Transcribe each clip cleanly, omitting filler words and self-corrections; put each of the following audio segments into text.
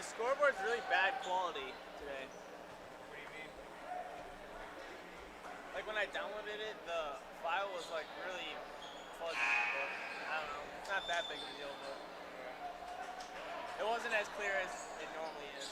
the scoreboard's really bad quality today. What do you mean? Like when I downloaded it, the file was like really fuzzy. But I don't know. It's not that big of a deal, but it wasn't as clear as it normally is.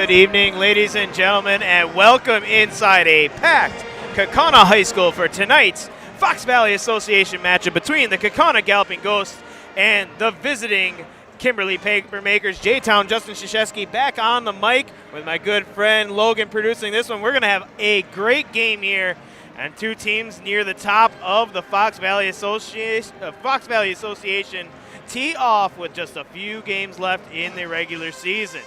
Good evening, ladies and gentlemen, and welcome inside a packed Kaukauna High School for tonight's Fox Valley Association matchup between the Kaukauna Galloping Ghosts and the visiting Kimberly Papermakers. J-Town, Justin Krzyzewski back on the mic with my good friend Logan producing this one. We're going to have a great game here, and two teams near the top of the Fox Valley Association tee off with just a few games left in the regular season.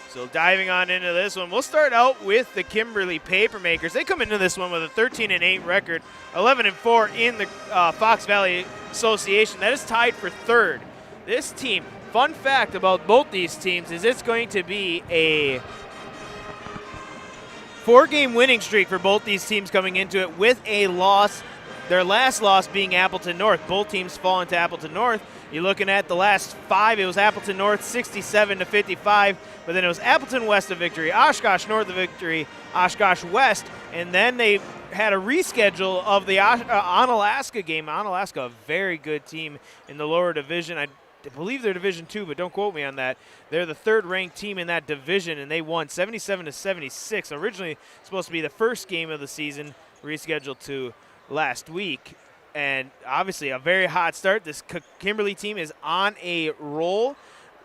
So diving on into this one, we'll start out with the Kimberly Papermakers. They come into this one with a 13-8 record, 11-4 in the Fox Valley Association. That is tied for third. This team, fun fact about both these teams is it's going to be a 4-game winning streak for both these teams coming into it with a loss, their last loss being Appleton North. Both teams fall into Appleton North. You're looking at the last 5, it was Appleton North 67-55, but then it was Appleton West a victory, Oshkosh North a victory, Oshkosh West, and then they had a reschedule of the Onalaska game. Onalaska, a very good team in the lower division. I believe they're Division 2, but don't quote me on that. They're the third-ranked team in that division, and they won 77-76. Originally supposed to be the first game of the season, rescheduled to last week. And obviously a very hot start. This Kimberly team is on a roll.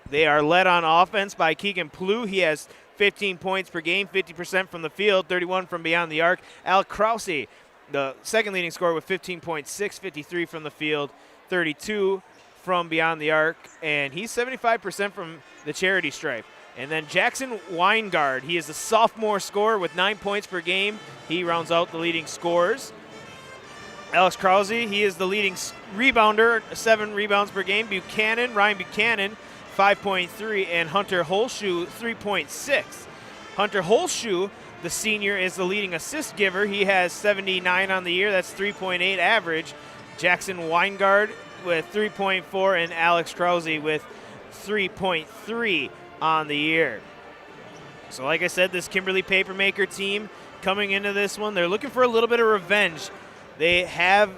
They are led on offense by Keegan Plew. He has 15 points per game, 50% from the field, 31 from beyond the arc. Al Krause, the second leading scorer with 15 points, 53 from the field, 32 from beyond the arc, and he's 75% from the charity stripe. And then Jackson Weingard, he is a sophomore scorer with 9 points per game. He rounds out the leading scorers. Alex Krause, he is the leading rebounder, 7 rebounds per game. Ryan Buchanan, 5.3, and Hunter Holshoe, 3.6. Hunter Holshoe, the senior, is the leading assist giver. He has 79 on the year. That's 3.8 average. Jackson Weingard with 3.4, and Alex Krause with 3.3 on the year. So like I said, this Kimberly Papermaker team coming into this one, they're looking for a little bit of revenge. They have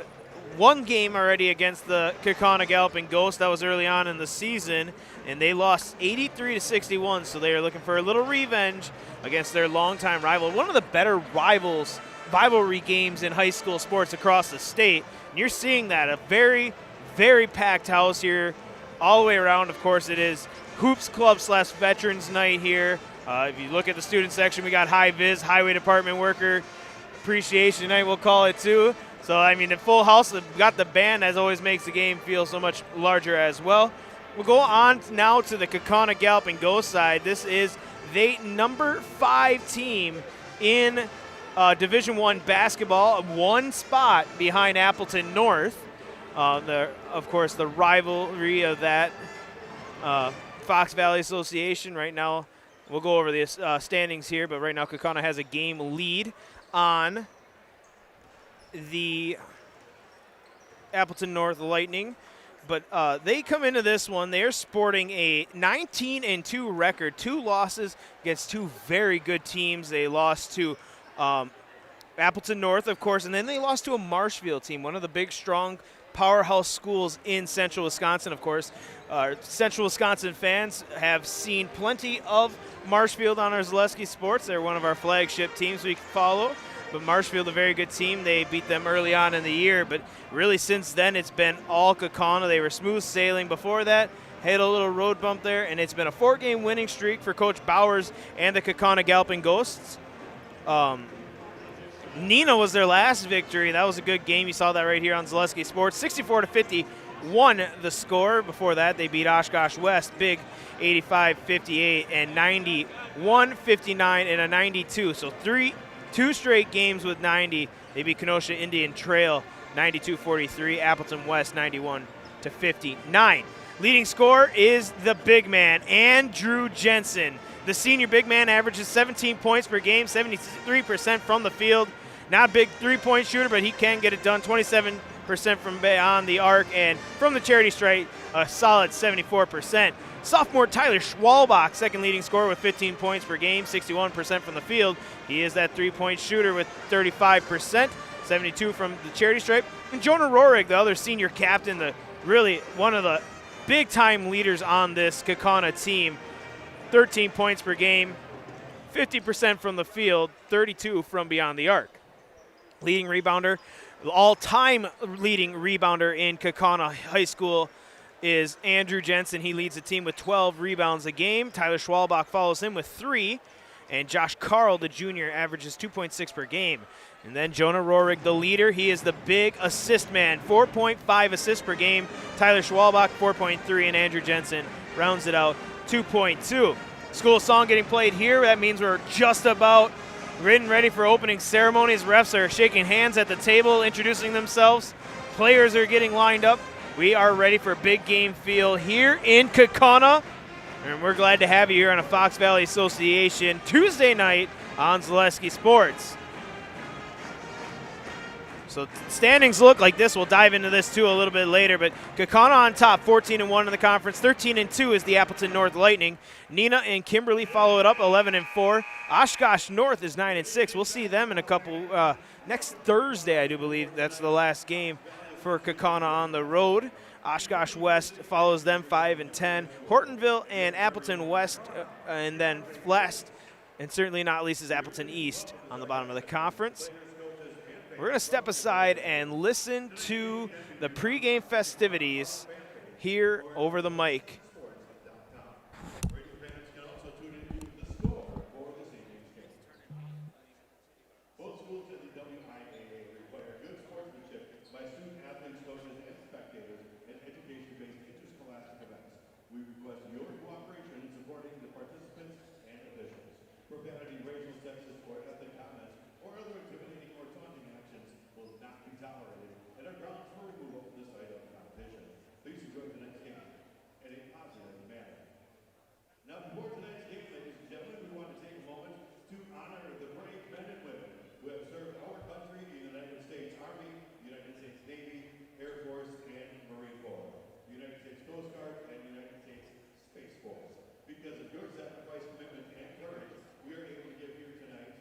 one game already against the Kaukauna Galloping Ghosts. That was early on in the season, and they lost 83-61, so they are looking for a little revenge against their longtime rival. One of the better rivalry games in high school sports across the state, and you're seeing that. A very, very packed house here all the way around. Of course, it is Hoops Club / Veterans Night here. If you look at the student section, we got High Viz, Highway Department Worker Appreciation Night, we'll call it too. So, I mean, the full house, got the band, as always makes the game feel so much larger as well. We'll go on now to the Kaukauna Galloping Ghost side. This is the number 5 team in Division I basketball, 1 spot behind Appleton North. Of course, the rivalry of that Fox Valley Association right now. We'll go over the standings here, but right now Kaukauna has a game lead on the Appleton North Lightning. But they come into this one, they're sporting a 19-2 record, 2 losses against 2 very good teams. They lost to Appleton North, of course, and then they lost to a Marshfield team, one of the big, strong powerhouse schools in Central Wisconsin, of course. Central Wisconsin fans have seen plenty of Marshfield on our Zaleski Sports. They're one of our flagship teams we follow. But Marshfield, a very good team. They beat them early on in the year, but really since then it's been all Kaukauna. They were smooth sailing before that, had a little road bump there, and it's been a 4-game winning streak for Coach Bowers and the Kaukauna Galloping Ghosts. Neenah was their last victory. That was a good game. You saw that right here on Zaleski Sports. 64-50 won the score. Before that, they beat Oshkosh West, big 85-58 and 91-59 and a 92. So 2 straight games with 90. They beat Kenosha Indian Trail 92-43, Appleton West 91-59. Leading scorer is the big man, Andrew Jensen. The senior big man averages 17 points per game, 73% from the field. Not a big 3-point shooter, but he can get it done. 27% from beyond the arc, and from the charity stripe, a solid 74%. Sophomore Tyler Schwalbach, second leading scorer with 15 points per game, 61% from the field. He is that 3-point shooter with 35%, 72 from the charity stripe. And Jonah Rohrig, the other senior captain, really one of the big-time leaders on this Kaukauna team, 13 points per game, 50% from the field, 32 from beyond the arc. Leading rebounder, all-time leading rebounder in Kaukauna High School is Andrew Jensen. He leads the team with 12 rebounds a game. Tyler Schwalbach follows him with 3. And Josh Carl, the junior, averages 2.6 per game. And then Jonah Rohrig, the leader. He is the big assist man, 4.5 assists per game. Tyler Schwalbach, 4.3, and Andrew Jensen rounds it out, 2.2. School song getting played here. That means we're just about ready for opening ceremonies. Refs are shaking hands at the table, introducing themselves. Players are getting lined up. We are ready for a big game feel here in Kaukauna. And we're glad to have you here on a Fox Valley Association Tuesday night on Zaleski Sports. So standings look like this. We'll dive into this too a little bit later. But Kaukauna on top, 14-1 in the conference. 13-2 is the Appleton North Lightning. Neenah and Kimberly follow it up, 11-4. Oshkosh North is 9-6. We'll see them in a couple next Thursday, I do believe. That's the last game for Kaukauna on the road. Oshkosh West follows them, 5-10. Hortonville and Appleton West, and then last, and certainly not least, is Appleton East on the bottom of the conference. We're going to step aside and listen to the pregame festivities here over the mic. Both schools at the WIAA require good sportsmanship by student athletes, coaches, and spectators in education-based interscholastic events. We request your cooperation in supporting the participants and officials. Profanity, racial, sexist, or ethnic comments, or other intimidating or taunting actions will not be tolerated and are grounds for removal from this item of competition. Please enjoy tonight's game in a positive manner. Now, before tonight's game, ladies and gentlemen, we want to take a moment to honor the brave men and women who have served our country in the United States Army, United States Navy, Air Force, and Marine Corps, United States Coast Guard, and United States Space Force. Because of your sacrifice, commitment, and courage, we are able to give here tonight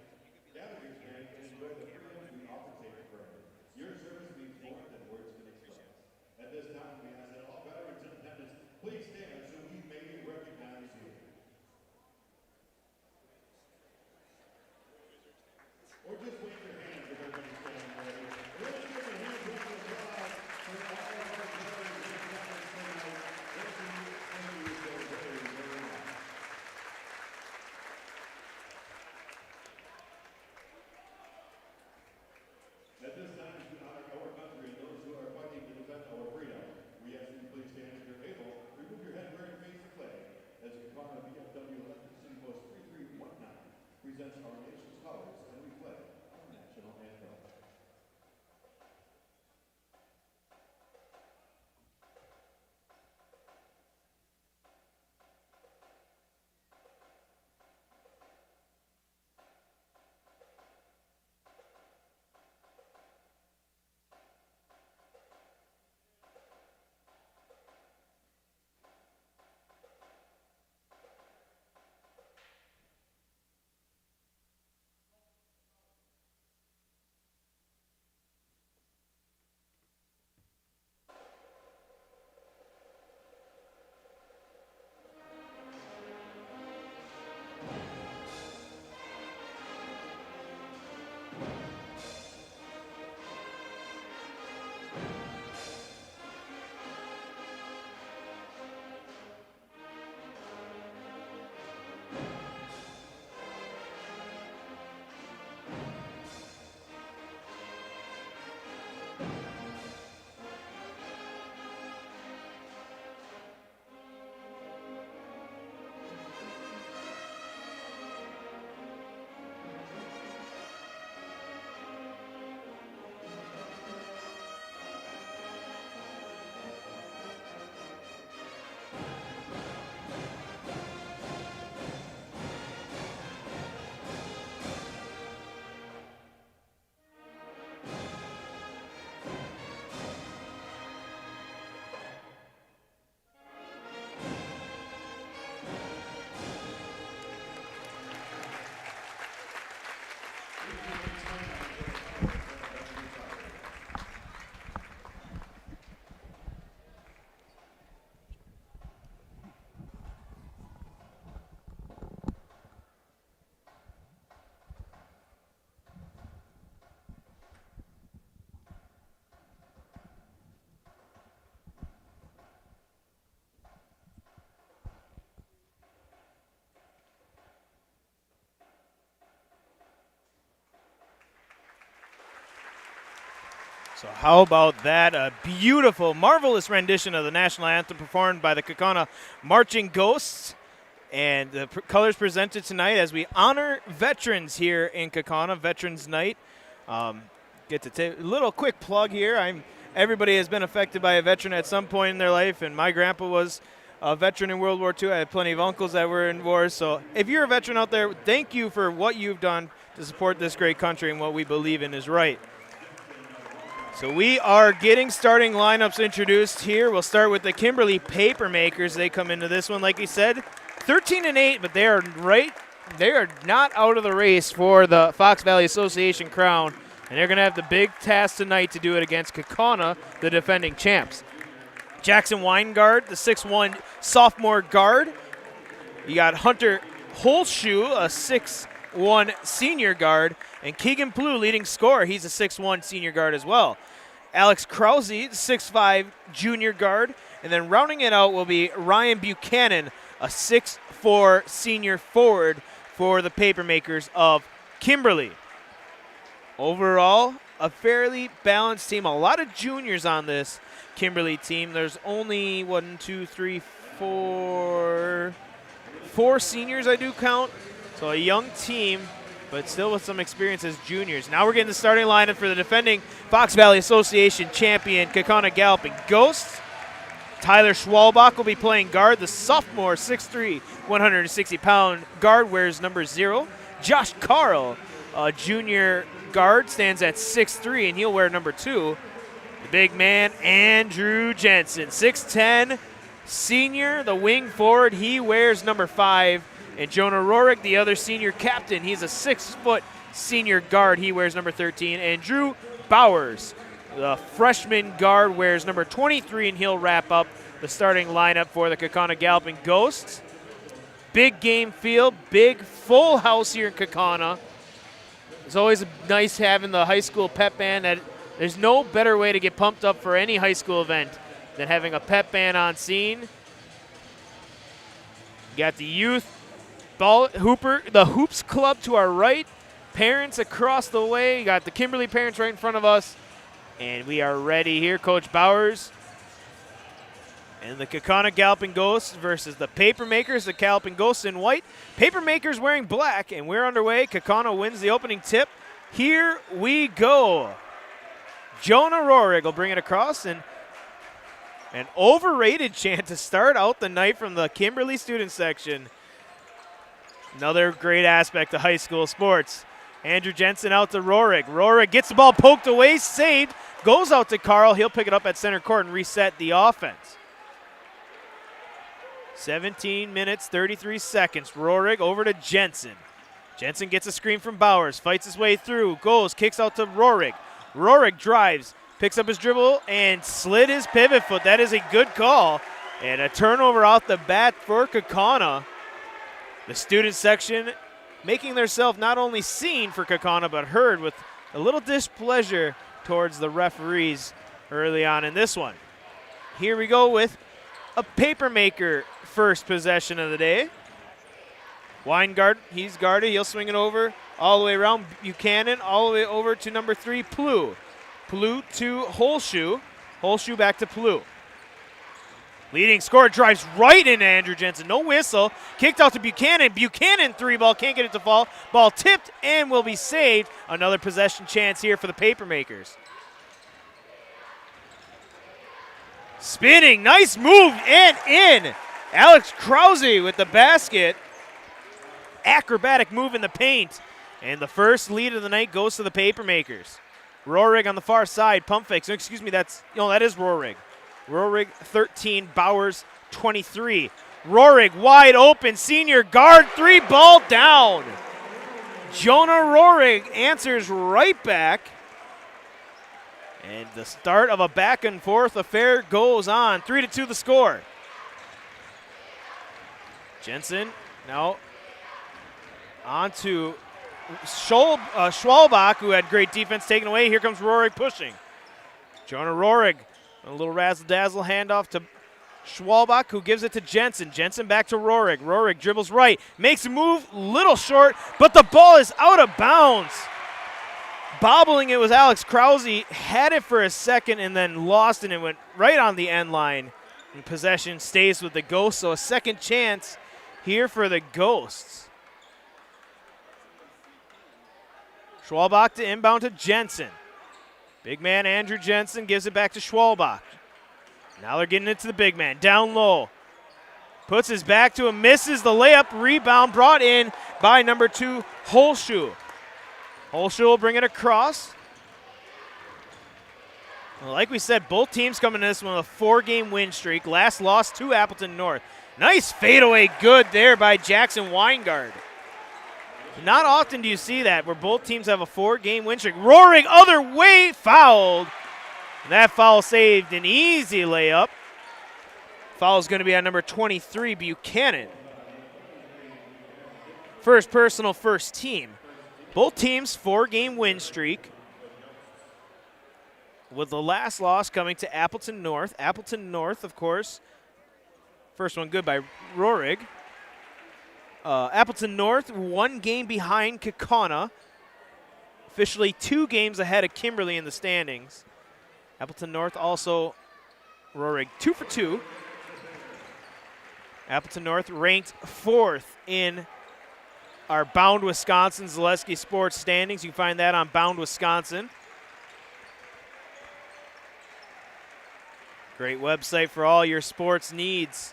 So how about that? A beautiful, marvelous rendition of the national anthem performed by the Kaukauna Marching Ghosts. And the colors presented tonight as we honor veterans here in Kaukauna, Veterans Night. Get to take a little quick plug here. Everybody has been affected by a veteran at some point in their life, and my grandpa was a veteran in World War II. I had plenty of uncles that were in wars. So if you're a veteran out there, thank you for what you've done to support this great country and what we believe in is right. So we are getting starting lineups introduced here. We'll start with the Kimberly Papermakers. They come into this one, like you said, 13-8, but they are not out of the race for the Fox Valley Association crown, and they're going to have the big task tonight to do it against Kaukauna, the defending champs. Jackson Weingard, the 6'1 sophomore guard. You got Hunter Holshoe, a 6'1 senior guard, and Keegan Plew, leading scorer. He's a 6'1 senior guard as well. Alex Krause, 6'5 junior guard, and then rounding it out will be Ryan Buchanan, a 6'4 senior forward for the Papermakers of Kimberly. Overall, a fairly balanced team. A lot of juniors on this Kimberly team. There's only 4 seniors I do count. So a young team, but still with some experience as juniors. Now we're getting the starting lineup for the defending Fox Valley Association champion Kaukauna Galloping Ghosts. Tyler Schwalbach will be playing guard. The sophomore, 6'3", 160-pound guard, wears number 0. Josh Carl, a junior guard, stands at 6'3", and he'll wear number 2. The big man, Andrew Jensen, 6'10", senior, the wing forward. He wears number 5. And Jonah Rorik, the other senior captain, he's a 6-foot senior guard. He wears number 13. And Drew Bowers, the freshman guard, wears number 23, and he'll wrap up the starting lineup for the Kaukauna Galloping Ghosts. Big game field, big full house here in Kaukauna. It's always nice having the high school pep band. There's no better way to get pumped up for any high school event than having a pep band on scene. You got the youth the Hoops Club to our right, parents across the way. You got the Kimberly parents right in front of us. And we are ready here, Coach Bowers. And the Kaukauna Galloping Ghosts versus the Papermakers, the Galloping Ghosts in white. Papermakers wearing black, and we're underway. Kaukauna wins the opening tip. Here we go. Jonah Rorig will bring it across, and an overrated chant to start out the night from the Kimberly student section. Another great aspect of high school sports. Andrew Jensen out to Rorig. Rorig gets the ball poked away, saved, goes out to Carl. He'll pick it up at center court and reset the offense. 17 minutes, 33 seconds. Rorig over to Jensen. Jensen gets a screen from Bowers, fights his way through, goes, kicks out to Rorig. Rorig drives, picks up his dribble, and slid his pivot foot. That is a good call. And a turnover off the bat for Kaukauna. The student section making themselves not only seen for Kaukauna, but heard with a little displeasure towards the referees early on in this one. Here we go with a Papermaker first possession of the day. Weingard, he's guarded. He'll swing it over all the way around. Buchanan all the way over to number 3, Plew. Plew to Holshoe. Holshoe back to Plew. Leading scorer drives right into Andrew Jensen. No whistle. Kicked out to Buchanan. Buchanan 3-ball. Can't get it to fall. Ball tipped and will be saved. Another possession chance here for the Papermakers. Spinning. Nice move and in. Alex Krause with the basket. Acrobatic move in the paint. And the first lead of the night goes to the Papermakers. Rorig on the far side. Pump fakes. Excuse me, that is Rorig. Rorig 13, Bowers 23. Rorig wide open, senior guard, 3-ball down. Jonah Rorig answers right back. And the start of a back and forth affair goes on. 3-2 the score. Jensen now on to Schwalbach, who had great defense taken away. Here comes Rorig pushing. Jonah Rorig. A little razzle-dazzle handoff to Schwalbach, who gives it to Jensen. Jensen back to Rorig. Rorig dribbles right, makes a move, little short, but the ball is out of bounds. bobbling it was Alex Krause. Had it for a second and then lost it and went right on the end line. And possession stays with the Ghosts, so a second chance here for the Ghosts. Schwalbach to inbound to Jensen. Big man Andrew Jensen gives it back to Schwalbach. Now they're getting it to the big man. Down low. Puts his back to him, misses the layup. Rebound brought in by number 2, Holschuh. Holschuh will bring it across. Well, like we said, both teams coming in this one with a 4-game win streak. Last loss to Appleton North. Nice fadeaway good there by Jackson Weingard. Not often do you see that where both teams have a 4-game win streak. Roaring other way, fouled. That foul saved an easy layup. Foul is going to be on number 23, Buchanan. First personal, first team. Both teams 4-game win streak. With the last loss coming to Appleton North. Appleton North, of course. First one good by Rohrig. Appleton North 1 game behind Kaukauna. Officially 2 games ahead of Kimberly in the standings. Appleton North also, Rohrig 2 for 2. Appleton North ranked 4th in our Bound Wisconsin Zaleski Sports standings. You can find that on Bound Wisconsin. Great website for all your sports needs.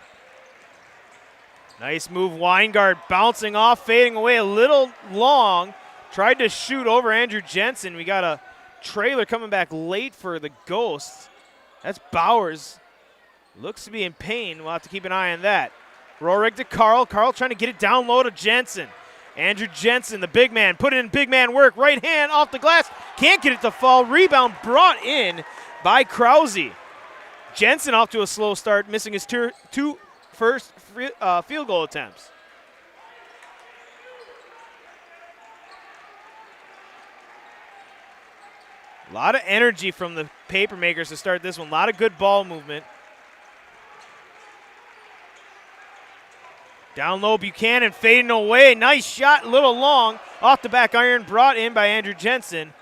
Nice move, Weingard bouncing off, fading away a little long. Tried to shoot over Andrew Jensen. We got a trailer coming back late for the Ghosts. That's Bowers. Looks to be in pain. We'll have to keep an eye on that. Rohrig to Carl. Carl trying to get it down low to Jensen. Andrew Jensen, the big man, put in big man work. Right hand off the glass. Can't get it to fall. Rebound brought in by Krause. Jensen off to a slow start, missing his 2 first field goal attempts. A lot of energy from the Papermakers to start this one. A lot of good ball movement. Down low, Buchanan fading away. Nice shot, a little long. Off the back iron, brought in by Andrew Jensen.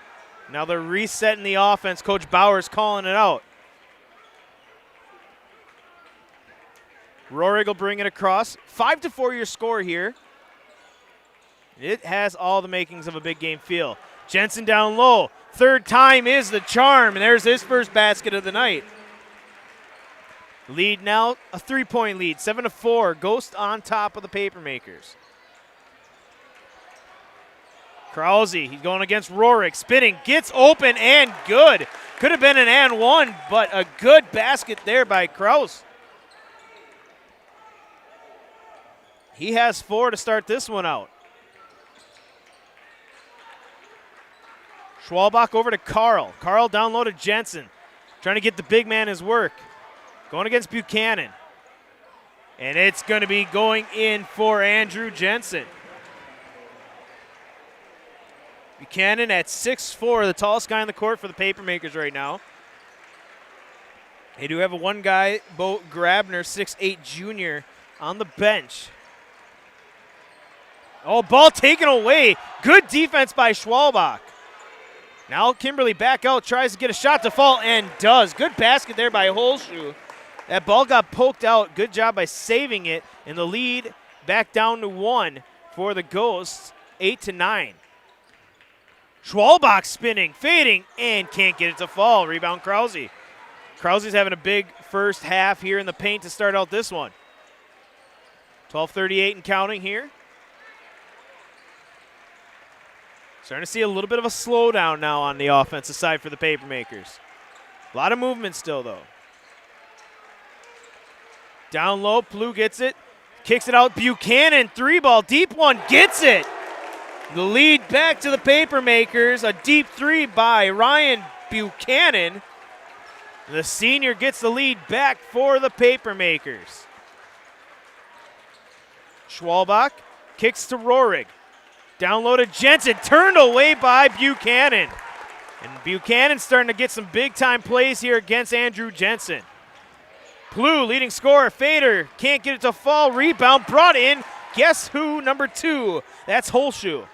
Now they're resetting the offense. Coach Bowers calling it out. Rohrig will bring it across. 5-4 your score here. It has all the makings of a big game feel. Jensen down low. Third time is the charm, and there's his first basket of the night. Lead now, a 3-point lead, 7-4. Ghost on top of the Papermakers. Krause, he's going against Rohrig, spinning, gets open and good. Could have been an and one, but a good basket there by Krause. He has 4 to start this one out. Schwalbach over to Carl. Carl down low to Jensen. Trying to get the big man his work. Going against Buchanan. And it's going to be going in for Andrew Jensen. Buchanan at 6'4", the tallest guy on the court for the Papermakers right now. They do have a one guy, Bo Grabner, 6'8" junior, on the bench. Oh, ball taken away. Good defense by Schwalbach. Now Kimberly back out, tries to get a shot to fall, and does. Good basket there by Holschuh. That ball got poked out. Good job by saving it. And the lead back down to 1 for the Ghosts, 8-9. Schwalbach spinning, fading, and can't get it to fall. Rebound Krause. Krause's having a big first half here in the paint to start out this one. 12:38 and counting here. Starting to see a little bit of a slowdown now on the offensive side for the Papermakers. A lot of movement still, though. Down low, Plu gets it. Kicks it out, Buchanan, 3-ball, deep one, gets it. The lead back to the Papermakers. A deep 3 by Ryan Buchanan. The senior gets the lead back for the Papermakers. Schwalbach kicks to Rohrig. Down low to Jensen, turned away by Buchanan. And Buchanan's starting to get some big-time plays here against Andrew Jensen. Plu, leading scorer, fader, can't get it to fall. Rebound brought in, guess who, number 2? That's Holschuh.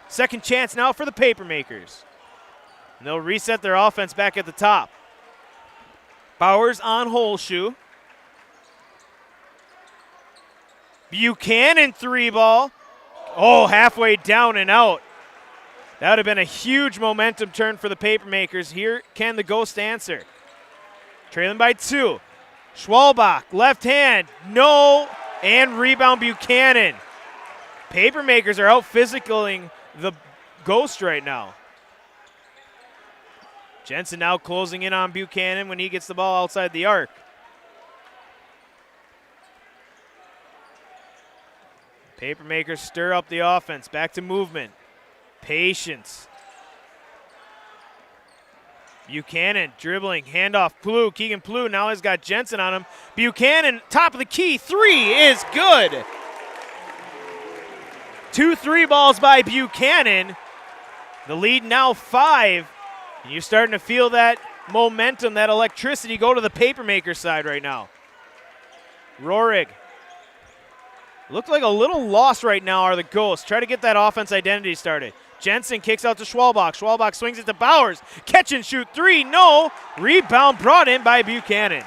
Second chance now for the Papermakers. And they'll reset their offense back at the top. Bowers on Holshoe. Buchanan 3-ball. Oh, halfway down and out. That would have been a huge momentum turn for the Papermakers. Here can the Ghost answer. Trailing by 2. Schwalbach, left hand, no, and rebound Buchanan. Papermakers are out physicaling the Ghost right now. Jensen now closing in on Buchanan when he gets the ball outside the arc. Papermakers stir up the offense. Back to movement. Patience. Buchanan dribbling, handoff, Plew, Keegan Plew now has got Jensen on him. Buchanan, top of the key, 3 is good. 2 3-balls by Buchanan. The lead now 5. And you're starting to feel that momentum, that electricity go to the Papermaker side right now. Rohrig. Looked like a little lost right now are the Ghosts. Try to get that offense identity started. Jensen kicks out to Schwalbach. Schwalbach swings it to Bowers. Catch and shoot 3, no. Rebound brought in by Buchanan.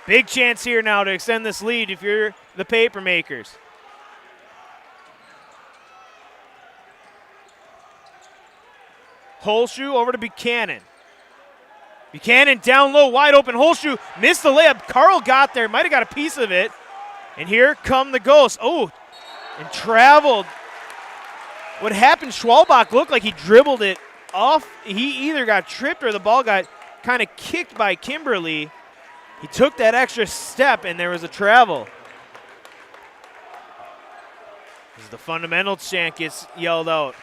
Big chance here now to extend this lead if you're the Papermakers. Holshoe over to Buchanan. Buchanan down low, wide open. Holshoe missed the layup. Carl got there, might have got a piece of it. And here come the Ghosts. Oh, and traveled. What happened, Schwalbach looked like he dribbled it off. He either got tripped or the ball got kind of kicked by Kimberly. He took that extra step and there was a travel. As the fundamental chant gets yelled out.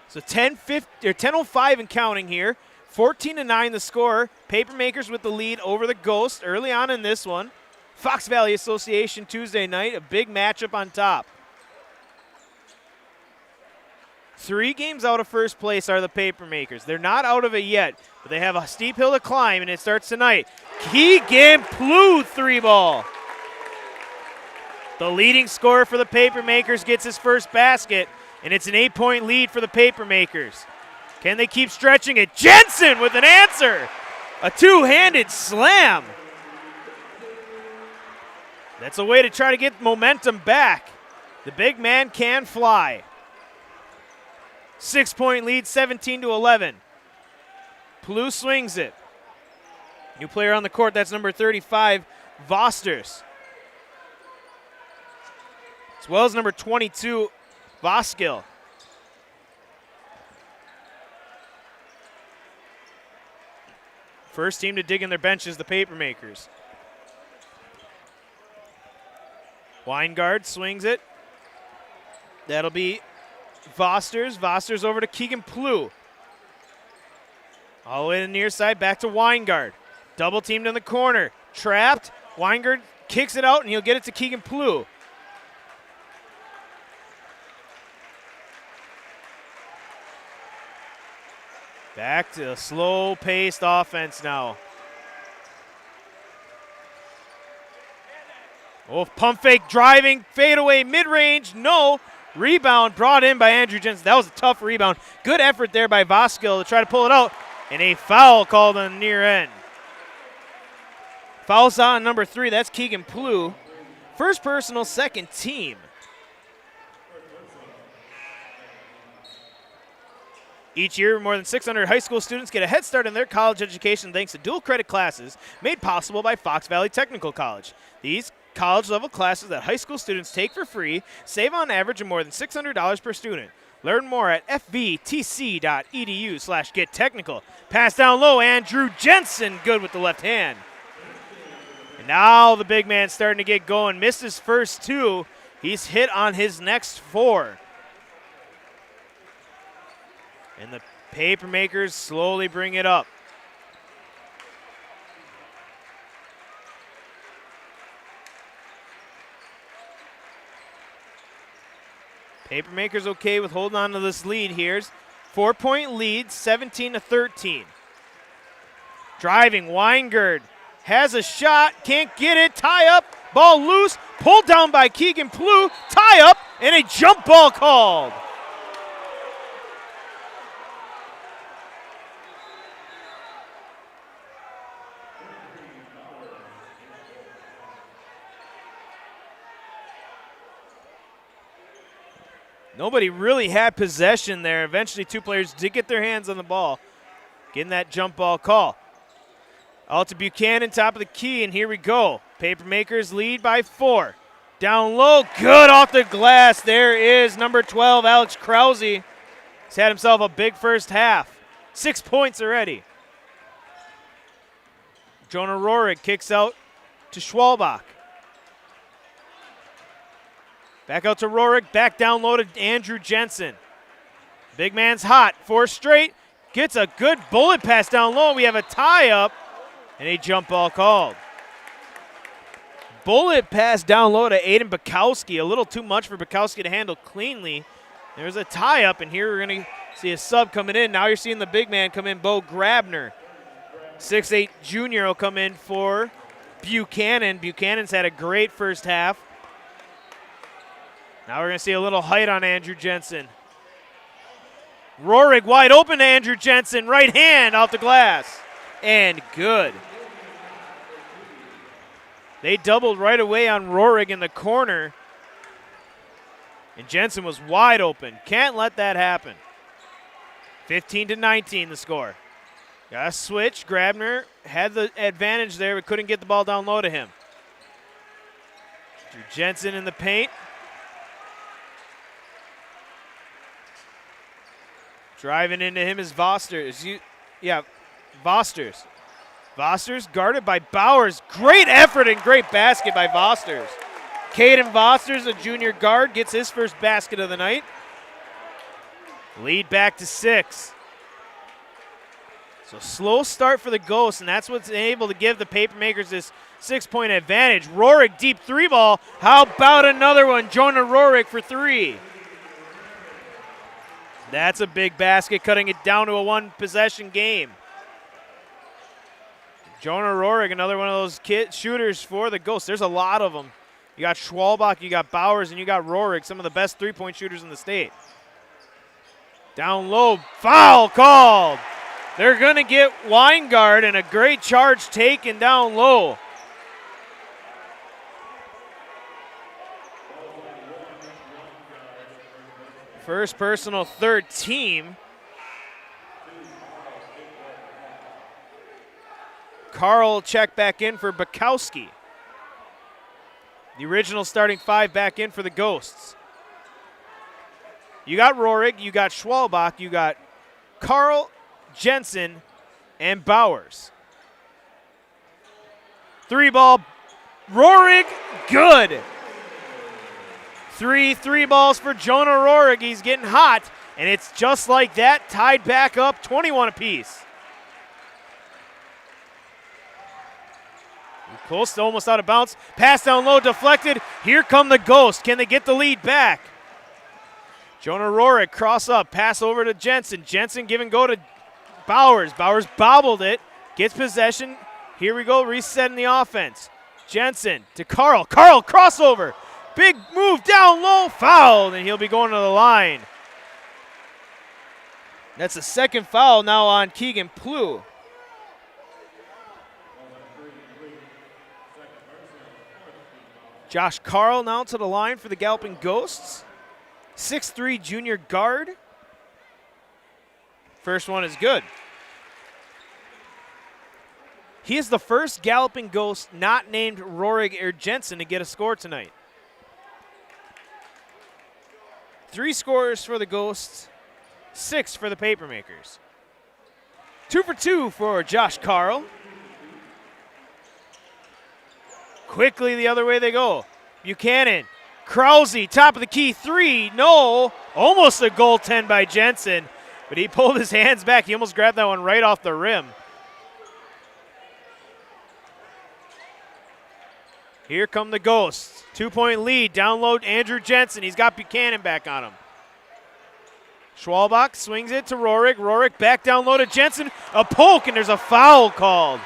So 10:05 and counting here. 14-9 the score. Papermakers with the lead over the Ghost early on in this one. Fox Valley Association Tuesday night, a big matchup on top. 3 games out of first place are the Papermakers. They're not out of it yet, but they have a steep hill to climb, and it starts tonight. Keegan Plew 3-ball. The leading scorer for the Papermakers gets his first basket, and it's an 8-point lead for the Papermakers. Can they keep stretching it? Jensen with an answer. A 2-handed slam. That's a way to try to get momentum back. The big man can fly. 6-point lead, 17-11. Plew swings it. New player on the court, that's number 35, Vosters. As well as number 22, Voskill. First team to dig in their benches, the Papermakers. Weingard swings it. That'll be Vosters. Vosters over to Keegan Plew. All the way to the near side, back to Weingard. Double teamed in the corner. Trapped. Weingard kicks it out, and he'll get it to Keegan Plew. Back to a slow-paced offense now. Oh, pump fake, driving, fadeaway, mid-range, no. Rebound brought in by Andrew Jensen. That was a tough rebound. Good effort there by Voskill to try to pull it out. And a foul called on the near end. Foul's on number 3. That's Keegan Plew. First personal, second team. Each year, more than 600 high school students get a head start in their college education thanks to dual credit classes made possible by Fox Valley Technical College. These college-level classes that high school students take for free save on average of more than $600 per student. Learn more at fvtc.edu/gettechnical. Pass down low, Andrew Jensen, good with the left hand. And now the big man starting to get going. Missed his first 2. He's hit on his next 4. And the Papermakers slowly bring it up. Papermakers okay with holding on to this lead here. 4-point lead, 17-13. Driving, Weingard has a shot, can't get it, tie up, ball loose, pulled down by Keegan Plew, tie up, and a jump ball called. Nobody really had possession there. Eventually, two players did get their hands on the ball, getting that jump ball call. Out to Buchanan, top of the key, and here we go. Papermakers lead by 4. Down low, good off the glass. There is number 12, Alex Krause. He's had himself a big first half. 6 points already. Jonah Rohrig kicks out to Schwalbach. Back out to Rohrig, back down low to Andrew Jensen. Big man's hot, 4 straight. Gets a good bullet pass down low. We have a tie-up and a jump ball called. Bullet pass down low to Aiden Bukowski. A little too much for Bukowski to handle cleanly. There's a tie-up, and here we're going to see a sub coming in. Now you're seeing the big man come in, Bo Grabner. 6'8" junior will come in for Buchanan. Buchanan's had a great first half. Now we're going to see a little height on Andrew Jensen. Rohrig wide open to Andrew Jensen. Right hand off the glass. And good. They doubled right away on Rohrig in the corner. And Jensen was wide open. Can't let that happen. 15-19 the score. Got a switch. Grabner had the advantage there, but couldn't get the ball down low to him. Jensen in the paint. Driving into him is Vosters. Vosters. Vosters guarded by Bowers. Great effort and great basket by Vosters. Caden Vosters, a junior guard, gets his first basket of the night. Lead back to 6. So slow start for the Ghosts, and that's what's able to give the Papermakers this 6-point advantage. Rohrig, deep 3 ball. How about another one? Jonah Rohrig for 3. That's a big basket, cutting it down to a 1-possession game. Jonah Rohrig, another one of those shooters for the Ghosts. There's a lot of them. You got Schwalbach, you got Bowers, and you got Rohrig, some of the best 3-point shooters in the state. Down low, foul called. They're going to get Weingart, and a great charge taken down low. First personal, third team. Carl check back in for Bukowski. The original starting 5 back in for the Ghosts. You got Rohrig, you got Schwalbach, you got Carl, Jensen, and Bowers. 3 ball, Rohrig, good. 3 balls for Jonah Rohrig. He's getting hot, and it's just like that, tied back up, 21 apiece. Close to almost out of bounds. Pass down low, deflected. Here come the Ghosts. Can they get the lead back? Jonah Rohrig cross up, pass over to Jensen. Jensen give and go to Bowers. Bowers bobbled it, gets possession. Here we go, resetting the offense. Jensen to Carl. Carl crossover. Big move down low, fouled, and he'll be going to the line. That's the second foul now on Keegan Plew. Josh Carl now to the line for the Galloping Ghosts. 6'3" junior guard. First one is good. He is the first Galloping Ghost not named Rohrig or Jensen to get a score tonight. 3 scorers for the Ghosts, 6 for the Papermakers. 2 for 2 for Josh Carl. Quickly the other way they go. Buchanan, Krause, top of the key, 3, no. Almost a goaltend by Jensen, but he pulled his hands back. He almost grabbed that one right off the rim. Here come the Ghosts. 2-point lead, download Andrew Jensen. He's got Buchanan back on him. Schwalbach swings it to Rohrig. Rohrig back down low to Jensen. A poke, and there's a foul called.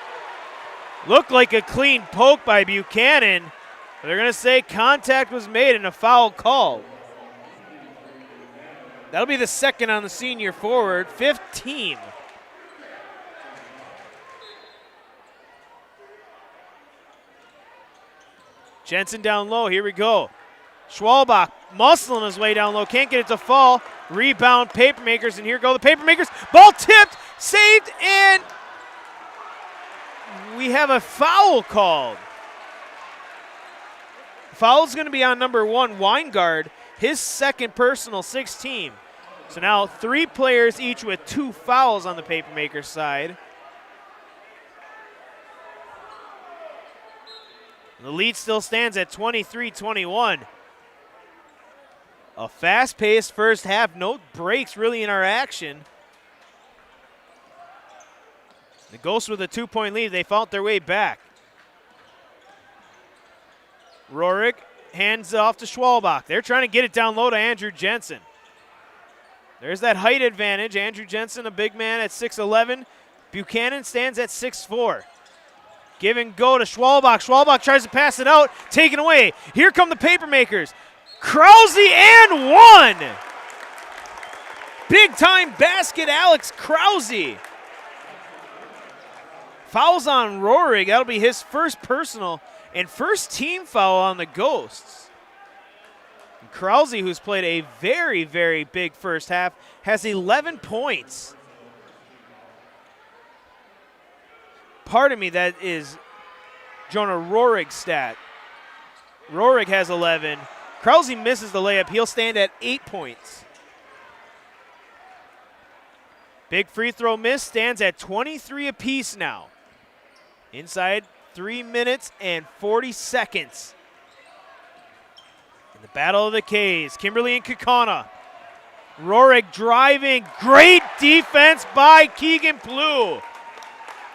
Looked like a clean poke by Buchanan. But they're going to say contact was made and a foul called. That'll be the second on the senior forward, 5th team. Jensen down low, here we go. Schwalbach muscling his way down low, can't get it to fall. Rebound, Papermakers, and here go the Papermakers. Ball tipped, saved, and we have a foul called. Foul's going to be on number 1, Weingard, his second personal, 6th team. So now 3 players each with 2 fouls on the Papermakers side. The lead still stands at 23-21. A fast-paced first half, no breaks really in our action. The Ghosts with a 2-point lead, they fought their way back. Rorik hands off to Schwalbach. They're trying to get it down low to Andrew Jensen. There's that height advantage. Andrew Jensen, a big man at 6'11". Buchanan stands at 6'4". Give and go to Schwalbach. Schwalbach tries to pass it out, taken away. Here come the Papermakers. Krause and 1. Big time basket, Alex Krause. Fouls on Rorig. That'll be his first personal and first team foul on the Ghosts. And Krause, who's played a very, very big first half, has 11 points. Pardon me, that is Jonah Rorig's stat. Rorig has 11. Krause misses the layup. He'll stand at 8 points. Big free throw miss, stands at 23 apiece now. Inside 3 minutes and 40 seconds. In the Battle of the K's, Kimberly and Kaukauna. Rorig driving, great defense by Keegan Plew.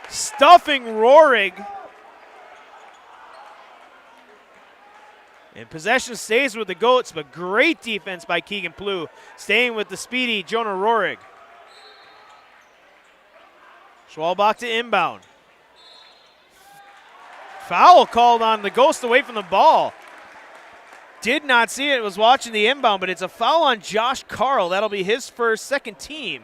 Stuffing Rorig. And possession stays with the Goats, but great defense by Keegan Plew, staying with the speedy Jonah Rorig. Schwalbach to inbound. Foul called on the Ghost away from the ball. Did not see it, was watching the inbound, but it's a foul on Josh Carl. That'll be his first, second team.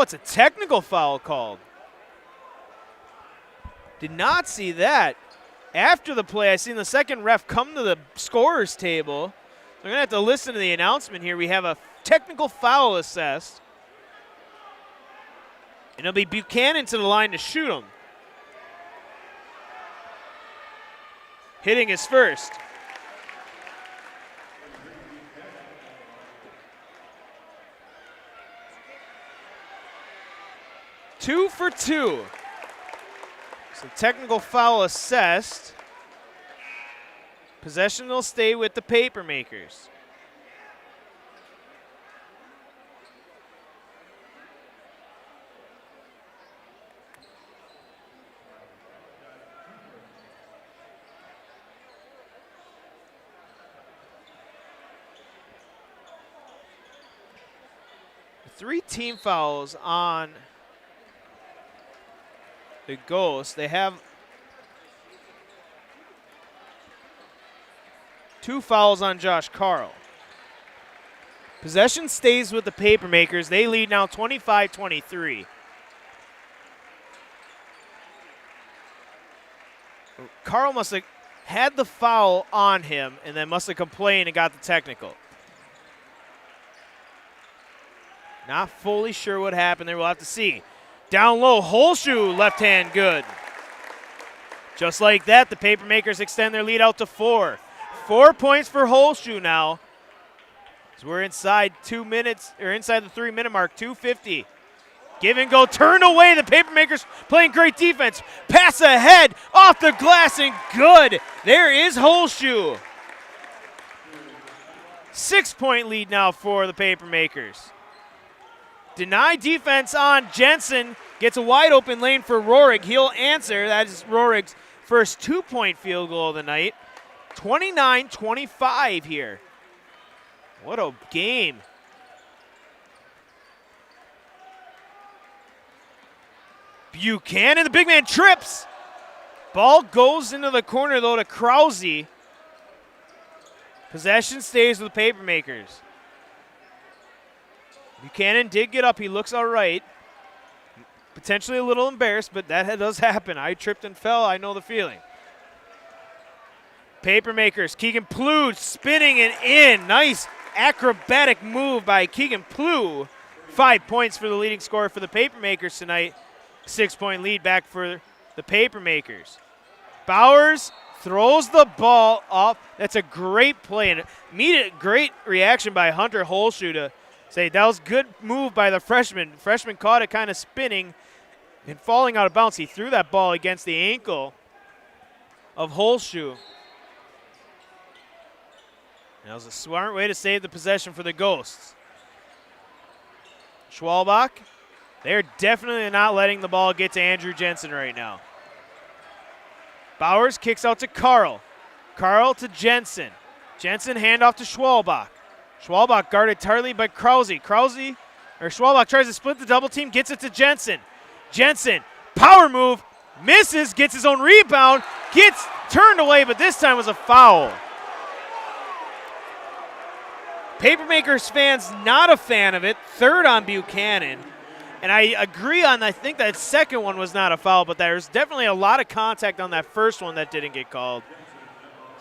It's a technical foul called. Did not see that. After the play, I seen the second ref come to the scorer's table. We're going to have to listen to the announcement here. We have a technical foul assessed. And it'll be Buchanan to the line to shoot him. Hitting his first. Two for two. So technical foul assessed. Possession will stay with the Papermakers. Three team fouls on the Ghosts. They have two fouls on Josh Carl. Possession stays with the Papermakers. They lead now 25-23. Carl must have had the foul on him and then must have complained and got the technical. Not fully sure what happened there. We'll have to see. Down low, Holshoe, left hand good. Just like that, the Papermakers extend their lead out to 4. 4 points for Holshoe now. So we're inside 2 minutes, or inside the 3 minute mark, 2:50. Give and go, turned away. The Papermakers playing great defense. Pass ahead, off the glass and good. There is Holshoe. 6 point lead now for the Papermakers. Deny defense on Jensen. Gets a wide open lane for Rorig. He'll answer. That is Rorig's first 2 point field goal of the night. 29-25 here. What a game. Buchanan, the big man, trips. Ball goes into the corner, though, to Krause. Possession stays with the Papermakers. Buchanan did get up. He looks all right. Potentially a little embarrassed, but that does happen. I tripped and fell. I know the feeling. Papermakers, Keegan Plew spinning and in. Nice acrobatic move by Keegan Plew. 5 points for the leading scorer for the Papermakers tonight. 6-point lead back for the Papermakers. Bowers throws the ball up. That's a great play and immediate great reaction by Hunter Holshoe to say that was good move by the freshman. The freshman caught it kind of spinning and falling out of bounds. He threw that ball against the ankle of Holshoe. That was a smart way to save the possession for the Ghosts. Schwalbach, they're definitely not letting the ball get to Andrew Jensen right now. Bowers kicks out to Carl. Carl to Jensen. Jensen handoff to Schwalbach. Schwalbach guarded tightly by Krause. Schwalbach tries to split the double team, gets it to Jensen. Jensen, power move, misses, gets his own rebound, gets turned away, but this time was a foul. Papermakers fans not a fan of it. Third on Buchanan. And I agree on, I think that second one was not a foul, but there's definitely a lot of contact on that first one that didn't get called.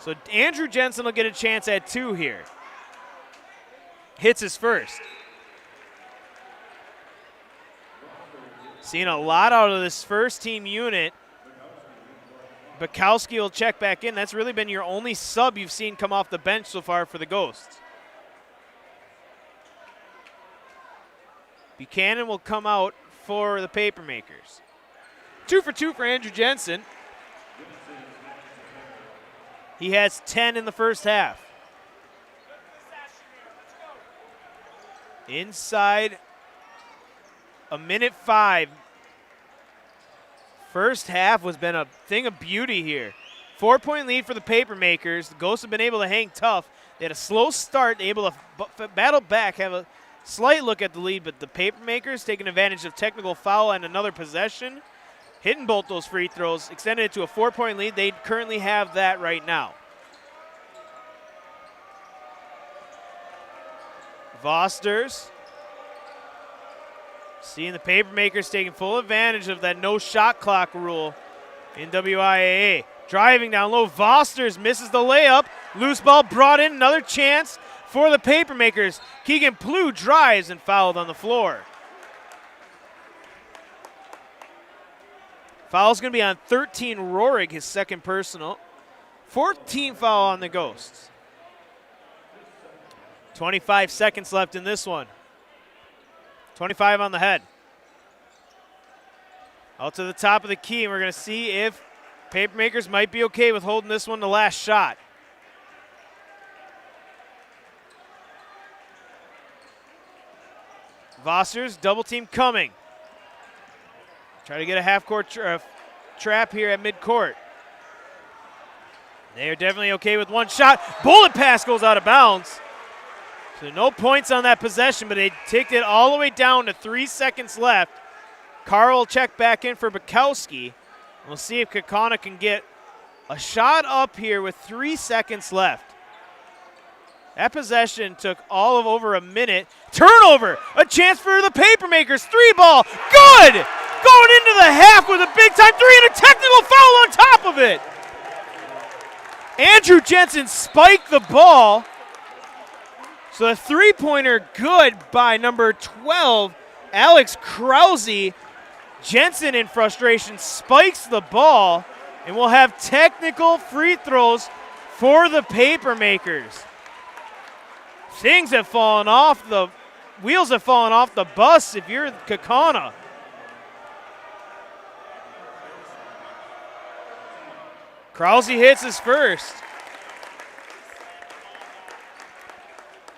So Andrew Jensen will get a chance at 2 here. Hits his first. Seeing a lot out of this first team unit. Bukowski will check back in. That's really been your only sub you've seen come off the bench so far for the Ghosts. Buchanan will come out for the Papermakers. 2 for 2 for Andrew Jensen. He has 10 in the first half. Inside a minute 5. First half has been a thing of beauty here. 4-point lead for the Papermakers. The Ghosts have been able to hang tough. They had a slow start, able to battle back, have a slight look at the lead, but the Papermakers taking advantage of technical foul and another possession, hitting both those free throws, extended it to a 4-point lead. They currently have that right now. Vosters, seeing the Papermakers taking full advantage of that no shot clock rule in WIAA. Driving down low, Vosters misses the layup. Loose ball brought in, another chance for the Papermakers. Keegan Plew drives and fouled on the floor. Foul's going to be on 13 Rohrig, his second personal. 14th foul on the Ghosts. 25 seconds left in this one. 25 on the head. Out to the top of the key, and we're going to see if Papermakers might be okay with holding this one the last shot. Vosters, double team coming. Try to get a half-court trap here at midcourt. They are definitely okay with one shot. Bullet pass goes out of bounds. So no points on that possession, but they take it all the way down to 3 seconds left. Carl will check back in for Bukowski. We'll see if Kaukauna can get a shot up here with 3 seconds left. That possession took all of over a minute. Turnover, a chance for the Papermakers. 3-ball, good! Going into the half with a big-time 3 and a technical foul on top of it. Andrew Jensen spiked the ball. So the 3-pointer good by number 12, Alex Krause. Jensen in frustration spikes the ball, and we'll have technical free throws for the Papermakers. Things have fallen off, the wheels have fallen off the bus if you're Kaukauna. Krause hits his first.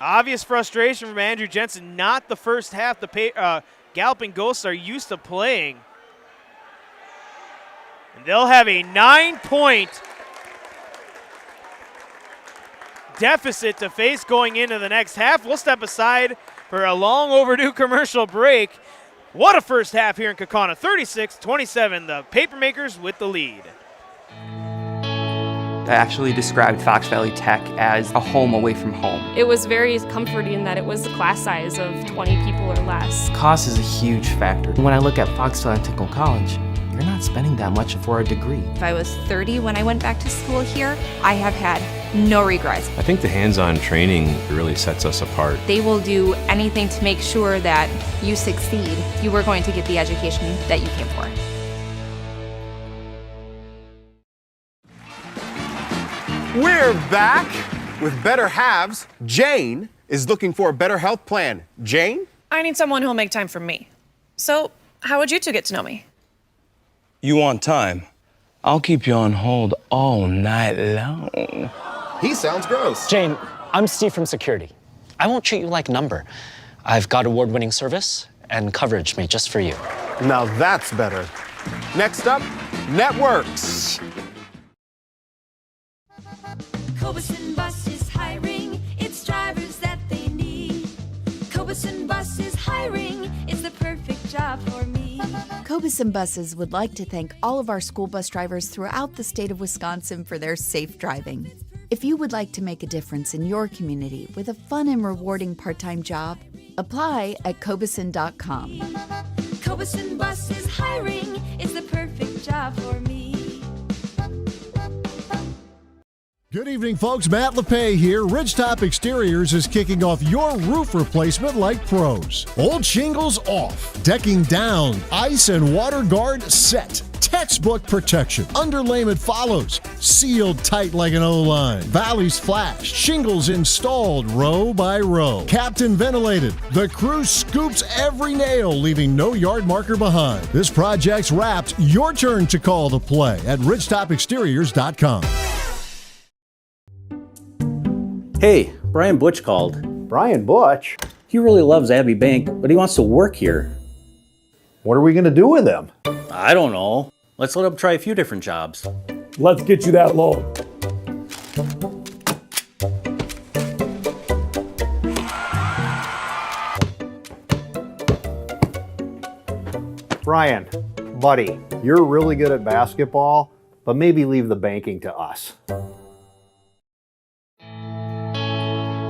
Obvious frustration from Andrew Jensen. Not the first half the Galloping Ghosts are used to playing. And they'll have a 9-point deficit to face going into the next half. We'll step aside for a long overdue commercial break. What a first half here in Kaukauna. 36-27, the Papermakers with the lead. I actually described Fox Valley Tech as a home away from home. It was very comforting that it was a class size of 20 people or less. Cost is a huge factor. When I look at Fox Valley Technical College, you're not spending that much for a degree. If I was 30 when I went back to school here, I have had no regrets. I think the hands-on training really sets us apart. They will do anything to make sure that you succeed. You are going to get the education that you came for. We're back with Better Halves. Jane is looking for a better health plan. Jane? I need someone who'll make time for me. So, how would you two get to know me? You want time? I'll keep you on hold all night long. He sounds gross. Jane, I'm Steve from security. I won't treat you like a number. I've got award-winning service and coverage made just for you. Now that's better. Next up, networks. Cobuson Bus is hiring, it's drivers that they need. Cobuson Bus is hiring, it's the perfect job for me. Cobuson Buses would like to thank all of our school bus drivers throughout the state of Wisconsin for their safe driving. If you would like to make a difference in your community with a fun and rewarding part-time job, apply at cobuson.com. Cobuson Bus is hiring, it's the perfect job for me. Good evening, folks. Matt LePay here. Ridgetop Exteriors is kicking off your roof replacement like pros. Old shingles off, decking down, ice and water guard set. Textbook protection. Underlayment follows. Sealed tight like an O-line. Valleys flashed. Shingles installed row by row. Captain ventilated. The crew scoops every nail, leaving no yard marker behind. This project's wrapped. Your turn to call the play at ridgetopexteriors.com. Hey, Brian Butch called. Brian Butch? He really loves Abbey Bank, but he wants to work here. What are we going to do with him? I don't know. Let's let him try a few different jobs. Let's get you that loan. Brian, buddy, you're really good at basketball, but maybe leave the banking to us.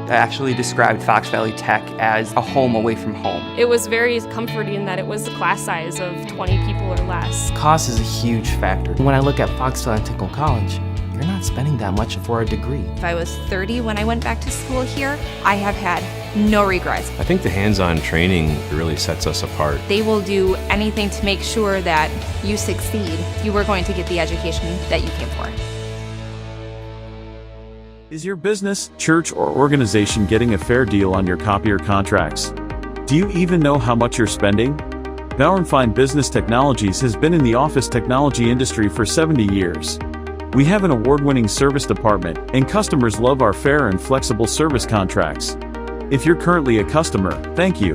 I actually described Fox Valley Tech as a home away from home. It was very comforting that it was a class size of 20 people or less. Cost is a huge factor. When I look at Fox Valley Technical College, you're not spending that much for a degree. If I was 30 when I went back to school here, I have had no regrets. I think the hands-on training really sets us apart. They will do anything to make sure that you succeed. You are going to get the education that you came for. Is your business, church, or organization getting a fair deal on your copier contracts? Do you even know how much you're spending? Bauer & Fine Business Technologies has been in the office technology industry for 70 years. We have an award-winning service department, and customers love our fair and flexible service contracts. If you're currently a customer, thank you.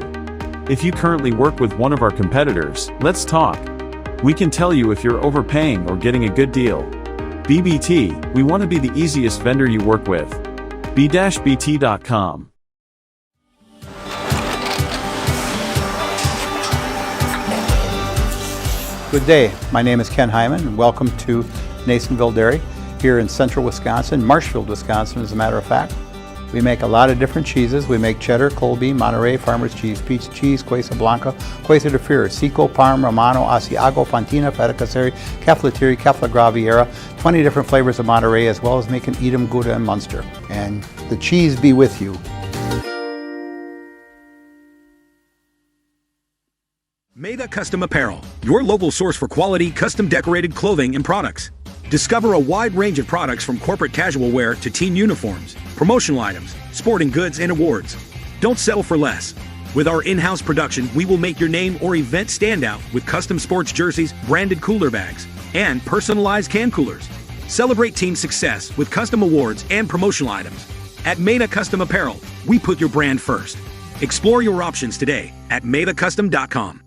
If you currently work with one of our competitors, let's talk. We can tell you if you're overpaying or getting a good deal. BBT, we want to be the easiest vendor you work with. b-bt.com. Good day. My name is Ken Hyman, and welcome to Nasonville Dairy here in central Wisconsin, Marshfield, Wisconsin, as a matter of fact. We make a lot of different cheeses. We make cheddar, Colby, Monterey, Farmer's Cheese, Peach Cheese, Quesa Blanca, Quesa de Freer, Seco, Parm, Romano, Asiago, Fontina, Feta Caseri, Caflatiri, Cafla Graviera, 20 different flavors of Monterey, as well as making Edam, Gouda, and Munster. And the cheese be with you. Maida Custom Apparel, your local source for quality, custom decorated clothing and products. Discover a wide range of products from corporate casual wear to team uniforms, promotional items, sporting goods, and awards. Don't settle for less. With our in-house production, we will make your name or event stand out with custom sports jerseys, branded cooler bags, and personalized can coolers. Celebrate team success with custom awards and promotional items. At Maida Custom Apparel, we put your brand first. Explore your options today at maidacustom.com.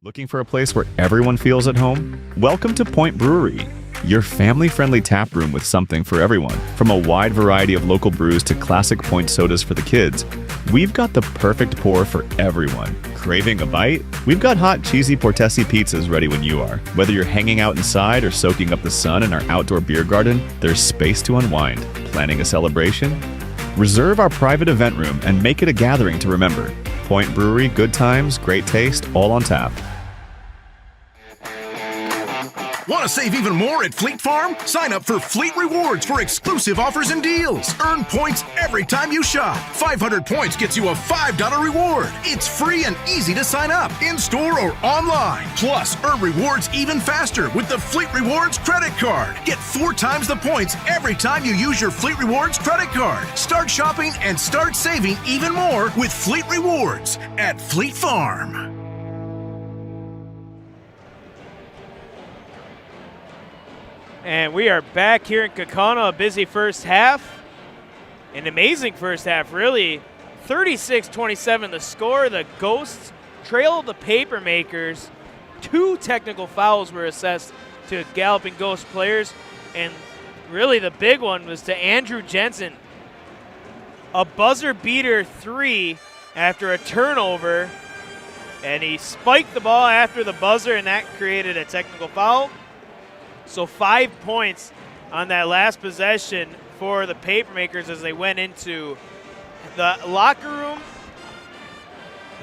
Looking for a place where everyone feels at home? Welcome to Point Brewery, your family-friendly tap room with something for everyone. From a wide variety of local brews to classic Point sodas for the kids, We've got the perfect pour for everyone. Craving a bite? We've got hot, cheesy Portesi pizzas ready when you are. Whether you're hanging out inside or soaking up the sun in our outdoor beer garden, there's space to unwind. Planning a celebration? Reserve our private event room and make it a gathering to remember. Point Brewery, good times, great taste, all on tap. Want to save even more at Fleet Farm? Sign up for Fleet Rewards for exclusive offers and deals. Earn points every time you shop. 500 points gets you a $5 reward. It's free and easy to sign up, in-store or online. Plus, earn rewards even faster with the Fleet Rewards credit card. Get 4 times the points every time you use your Fleet Rewards credit card. Start shopping and start saving even more with Fleet Rewards at Fleet Farm. And we are back here in Kaukauna, a busy first half. An amazing first half, really. 36-27 the score. The Ghosts trail the Papermakers. 2 technical fouls were assessed to Galloping Ghost players. And really the big one was to Andrew Jensen. A buzzer beater 3 after a turnover. And he spiked the ball after the buzzer, and that created a technical foul. So 5 points on that last possession for the Papermakers as they went into the locker room.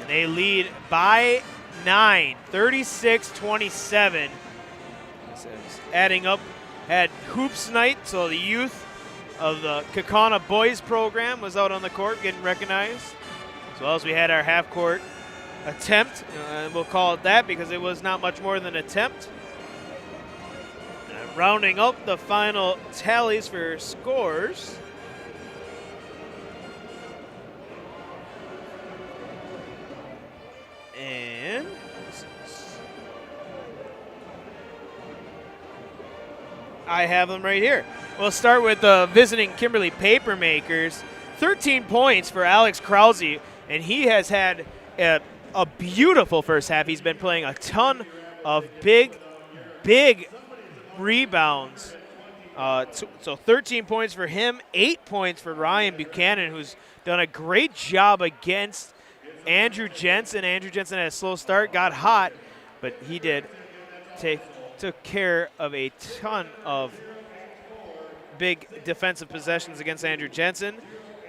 And they lead by 9, 36-27. Adding up, had hoops night, so the youth of the Kaukauna boys program was out on the court getting recognized. As well as we had our half-court attempt. We'll call it that because it was not much more than an attempt. Rounding up the final tallies for scores. And I have them right here. We'll start with the visiting Kimberly Papermakers. 13 points for Alex Krause, and he has had a beautiful first half. He's been playing a ton of big rebounds. So 13 points for him, 8 points for Ryan Buchanan, who's done a great job against Andrew Jensen. Andrew Jensen had a slow start, got hot, but he took care of a ton of big defensive possessions against Andrew Jensen.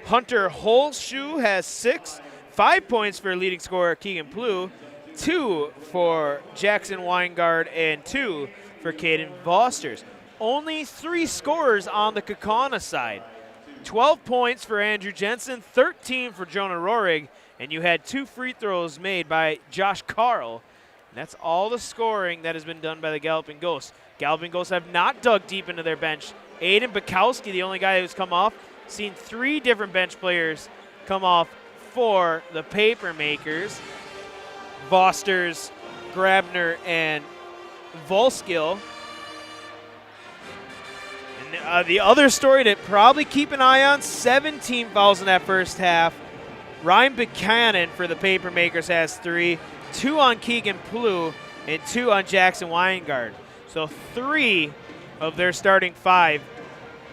Hunter Holshoe has 6, 5 points for leading scorer Keegan Plew, 2 for Jackson Weingard, and 2 for Caden Vosters. Only 3 scorers on the Kaukauna side. 12 points for Andrew Jensen, 13 for Jonah Rohrig, and you had 2 free throws made by Josh Carl. And that's all the scoring that has been done by the Galloping Ghosts. Galloping Ghosts have not dug deep into their bench. Aiden Bukowski, the only guy who's come off, seen 3 different bench players come off for the Papermakers. Vosters, Grabner, and Volskill. And the other story to probably keep an eye on, 17 fouls in that first half. Ryan Buchanan for the Papermakers has 3, 2 on Keegan Plew, and 2 on Jackson Weingard. So 3 of their starting 5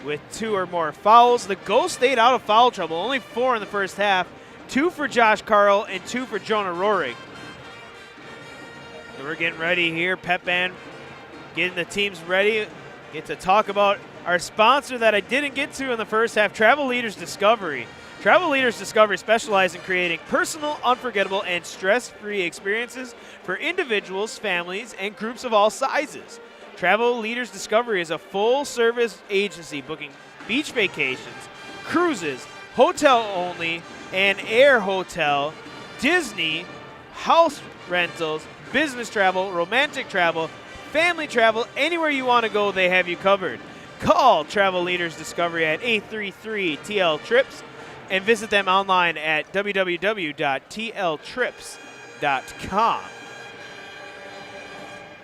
with 2 or more fouls. The Ghosts stayed out of foul trouble, only 4 in the first half, 2 for Josh Carl and 2 for Jonah Rohrig. So we're getting ready here, pep band getting the teams ready. Get to talk about our sponsor that I didn't get to in the first half, Travel Leaders Discovery. Travel Leaders Discovery specializes in creating personal, unforgettable, and stress-free experiences for individuals, families, and groups of all sizes. Travel Leaders Discovery is a full-service agency booking beach vacations, cruises, hotel-only, and air hotel, Disney, house rentals, business travel, romantic travel, family travel, anywhere you want to go, they have you covered. Call Travel Leaders Discovery at 833-TL-TRIPS and visit them online at www.tltrips.com.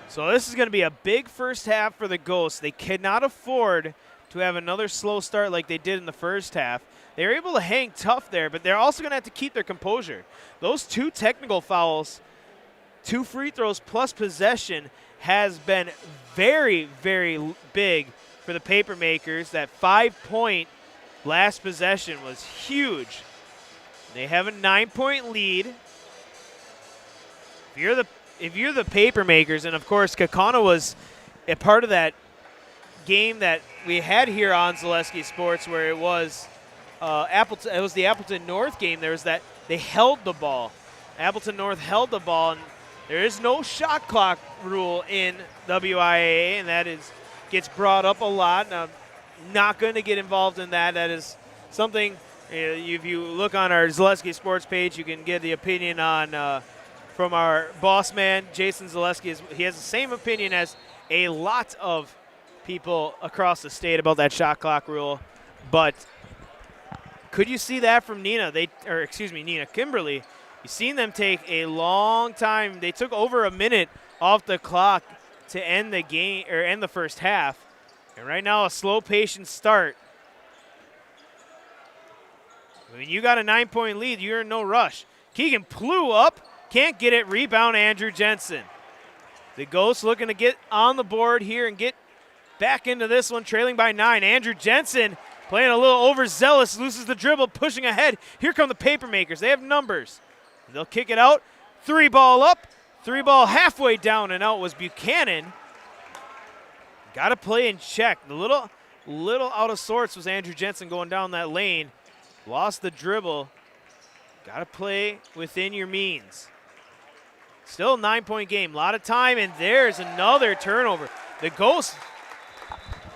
So this is going to be a big first half for the Ghosts. They cannot afford to have another slow start like they did in the first half. They were able to hang tough there, but they're also going to have to keep their composure. Those 2 technical fouls, 2 free throws plus possession has been very, very big for the Papermakers. That 5-point last possession was huge. They have a 9-point lead. If you're the Papermakers, and of course Kaukauna was a part of that game that we had here on Zaleski Sports, where it was Appleton. It was the Appleton North game. There was that they held the ball. Appleton North held the ball, and there is no shot clock rule in WIAA, and that gets brought up a lot. And I'm not going to get involved in that. That is something. If you look on our Zaleski Sports page, you can get the opinion on from our boss man, Jason Zaleski. He has the same opinion as a lot of people across the state about that shot clock rule. But could you see that from Kimberly? You've seen them take a long time. They took over a minute off the clock to end the game or end the first half. And right now, a slow, patient start. When you got a 9-point lead, you're in no rush. Keegan Plew up, can't get it. Rebound, Andrew Jensen. The Ghosts looking to get on the board here and get back into this one, trailing by 9. Andrew Jensen playing a little overzealous, loses the dribble, pushing ahead. Here come the Papermakers. They have numbers. They'll kick it out. 3-ball up. 3-ball halfway down and out was Buchanan. Got to play in check. A little out of sorts was Andrew Jensen going down that lane. Lost the dribble. Got to play within your means. Still a 9-point game. A lot of time, and there's another turnover. The Ghosts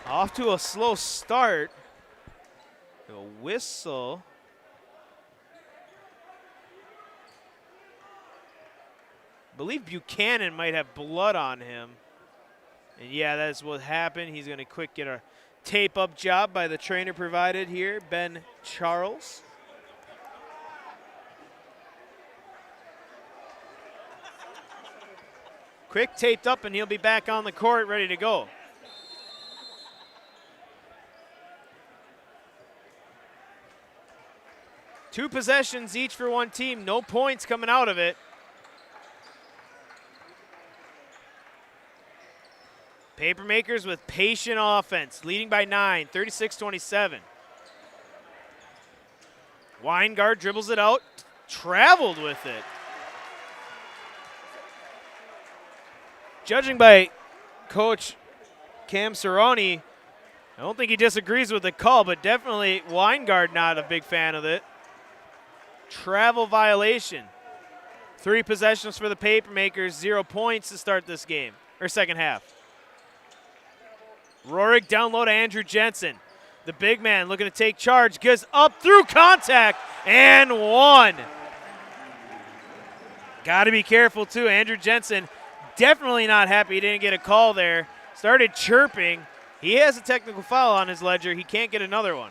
off to a slow start. A whistle. I believe Buchanan might have blood on him. And yeah, that's what happened. He's going to quick get a tape-up job by the trainer provided here, Ben Charles. Quick taped up, and he'll be back on the court ready to go. Two possessions each for one team. No points coming out of it. Papermakers with patient offense, leading by 9, 36-27. Weingart dribbles it out, traveled with it. Judging by Coach Cam Cerrone, I don't think he disagrees with the call, but definitely Weingart not a big fan of it. Travel violation. 3 possessions for the Papermakers, 0 points to start this game, or second half. Rorik down low to Andrew Jensen. The big man looking to take charge, goes up through contact, and one. Got to be careful, too. Andrew Jensen definitely not happy he didn't get a call there. Started chirping. He has a technical foul on his ledger. He can't get another one.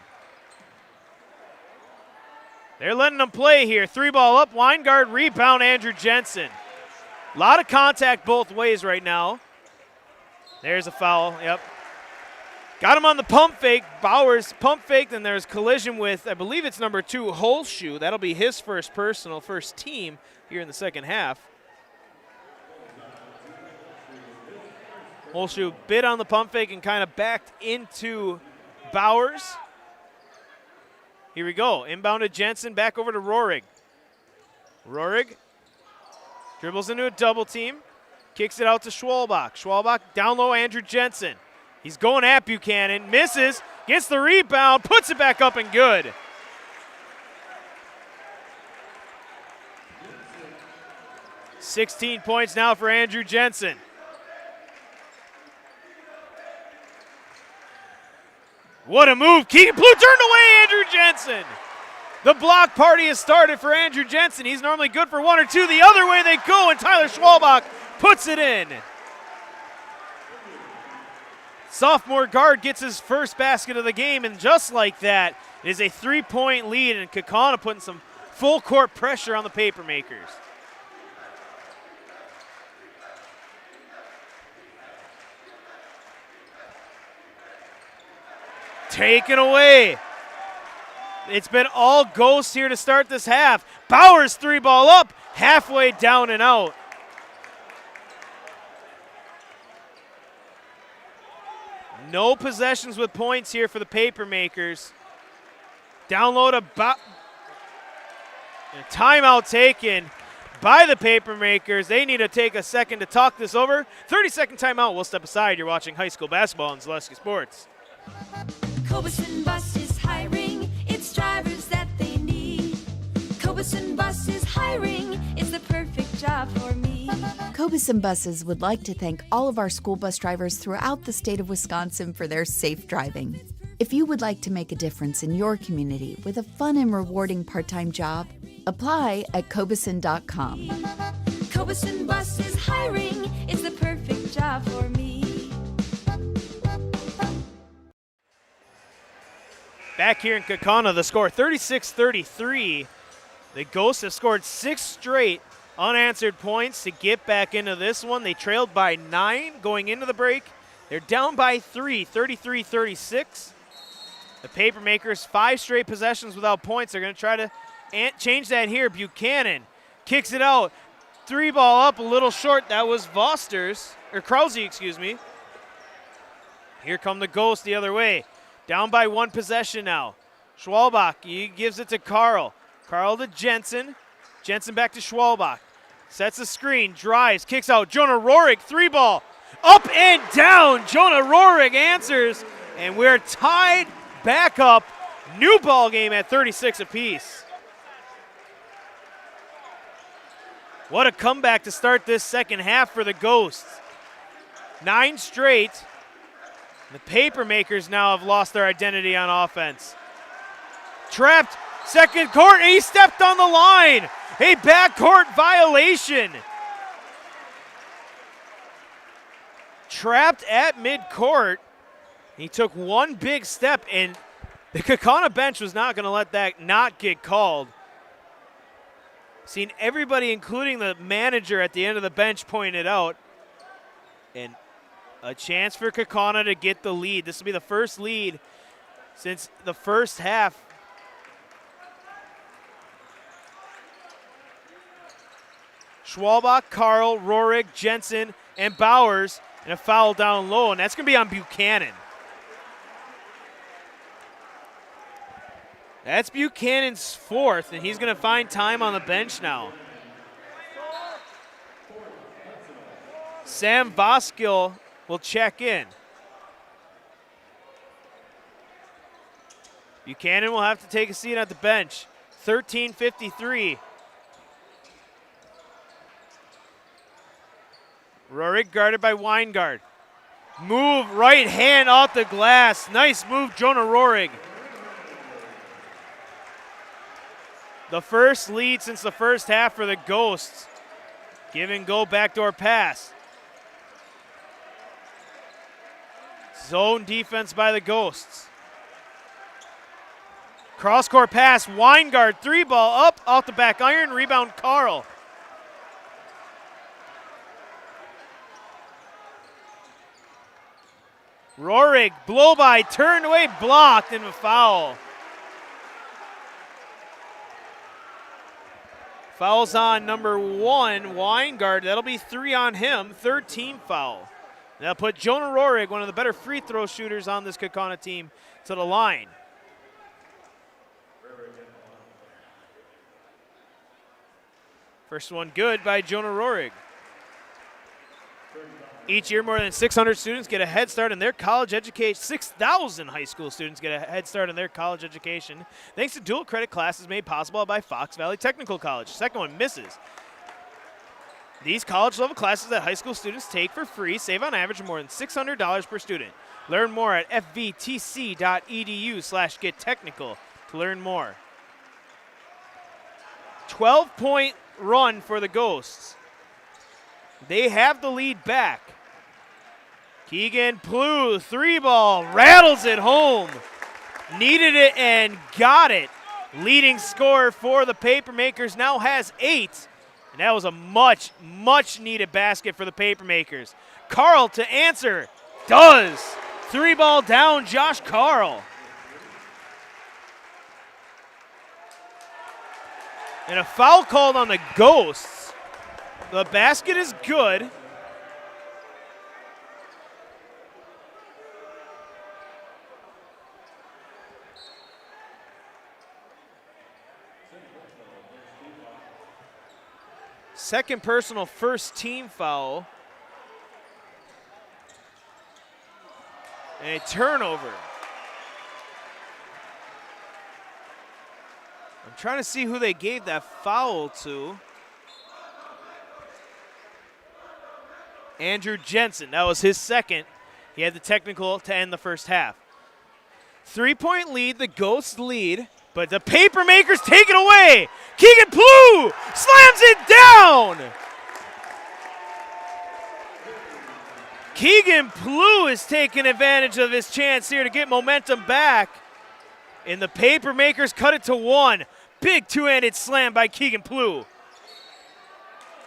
They're letting him play here. 3-ball up, Weingart, rebound, Andrew Jensen. A lot of contact both ways right now. There's a foul, yep. Got him on the pump fake. Bowers pump faked, and there's collision with, I believe it's number 2, Holshoe. That'll be his first team here in the second half. Holshoe bit on the pump fake and kind of backed into Bowers. Here we go. Inbound to Jensen, back over to Rorig. Rorig dribbles into a double team, kicks it out to Schwalbach. Schwalbach down low, Andrew Jensen. He's going at Buchanan, misses, gets the rebound, puts it back up and good. $16 points now for Andrew Jensen. What a move. Keegan Plew turned away Andrew Jensen. The block party has started for Andrew Jensen. He's normally good for 1 or 2. The other way they go, and Tyler Schwalbach puts it in. Sophomore guard gets his first basket of the game, and just like that, it is a 3-point lead, and Kaukauna putting some full court pressure on the Papermakers. Taken away. It's been all Ghosts here to start this half. Bowers 3-ball up, halfway down and out. No possessions with points here for the Papermakers. Down low to And a timeout taken by the Papermakers. They need to take a second to talk this over. 30-second timeout. We'll step aside. You're watching high school basketball on Zaleski Sports. Cobuson Bus is hiring. It's drivers that they need. Cobuson Bus is hiring. It's the perfect job for me. Kaukauna buses would like to thank all of our school bus drivers throughout the state of Wisconsin for their safe driving. If you would like to make a difference in your community with a fun and rewarding part-time job, apply at Kaukauna.com. Cobuson Bus is hiring. It's the perfect job for me. Back here in Kaukauna, the score 36-33. The Ghosts have scored 6 straight unanswered points to get back into this one. They trailed by 9 going into the break. They're down by 3, 33-36. The Papermakers, 5 straight possessions without points. They're going to try to change that here. Buchanan kicks it out. 3 ball up, a little short. That was Krause, excuse me. Here come the Ghosts the other way. Down by 1 possession now. Schwalbach, he gives it to Carl. Carl to Jensen. Jensen back to Schwalbach. Sets a screen, drives, kicks out. Jonah Rorig, 3 ball. Up and down. Jonah Rorig answers. And we're tied back up. New ball game at 36 apiece. What a comeback to start this second half for the Ghosts. 9 straight. The Papermakers now have lost their identity on offense. Trapped, second court, and he stepped on the line. A backcourt violation. Trapped at midcourt. He took 1 big step, and the Kaukauna bench was not going to let that not get called. Seen everybody, including the manager at the end of the bench, point it out. And a chance for Kaukauna to get the lead. This will be the first lead since the first half. Schwalbach, Carl, Rorig, Jensen, and Bowers, and a foul down low, and that's going to be on Buchanan. That's Buchanan's 4th, and he's going to find time on the bench now. Sam Voskill will check in. Buchanan will have to take a seat at the bench. 13:53. Rorig guarded by Weingart. Move, right hand off the glass. Nice move, Jonah Rorig. The first lead since the first half for the Ghosts. Give and go backdoor pass. Zone defense by the Ghosts. Cross-court pass, Weingart, 3 ball up, off the back iron, rebound Carl. Rorig, blow by, turned away, blocked, and a foul. Fouls on number 1, Weingart. That'll be 3 on him, 3rd team foul. That'll put Jonah Rorig, one of the better free throw shooters on this Kaukauna team, to the line. First one good by Jonah Rorig. Each year, more than 600 students get a head start in their college education. 6,000 high school students get a head start in their college education, thanks to dual credit classes made possible by Fox Valley Technical College. Second one misses. These college-level classes that high school students take for free save on average more than $600 per student. Learn more at fvtc.edu/gettechnical to learn more. 12-point run for the Ghosts. They have the lead back. Keegan Plew, 3 ball, rattles it home. Needed it and got it. Leading scorer for the Papermakers now has 8. And that was a much, much needed basket for the Papermakers. Carl to answer. Does. 3 ball down, Josh Carl. And a foul called on the Ghosts. The basket is good. Second personal, first team foul. And a turnover. I'm trying to see who they gave that foul to. Andrew Jensen, that was his second. He had the technical to end the first half. 3-point lead, the Ghosts lead, but the Papermakers take it away. Keegan Plew slams it down. Keegan Plew is taking advantage of his chance here to get momentum back. And the Papermakers cut it to 1. Big two-handed slam by Keegan Plew.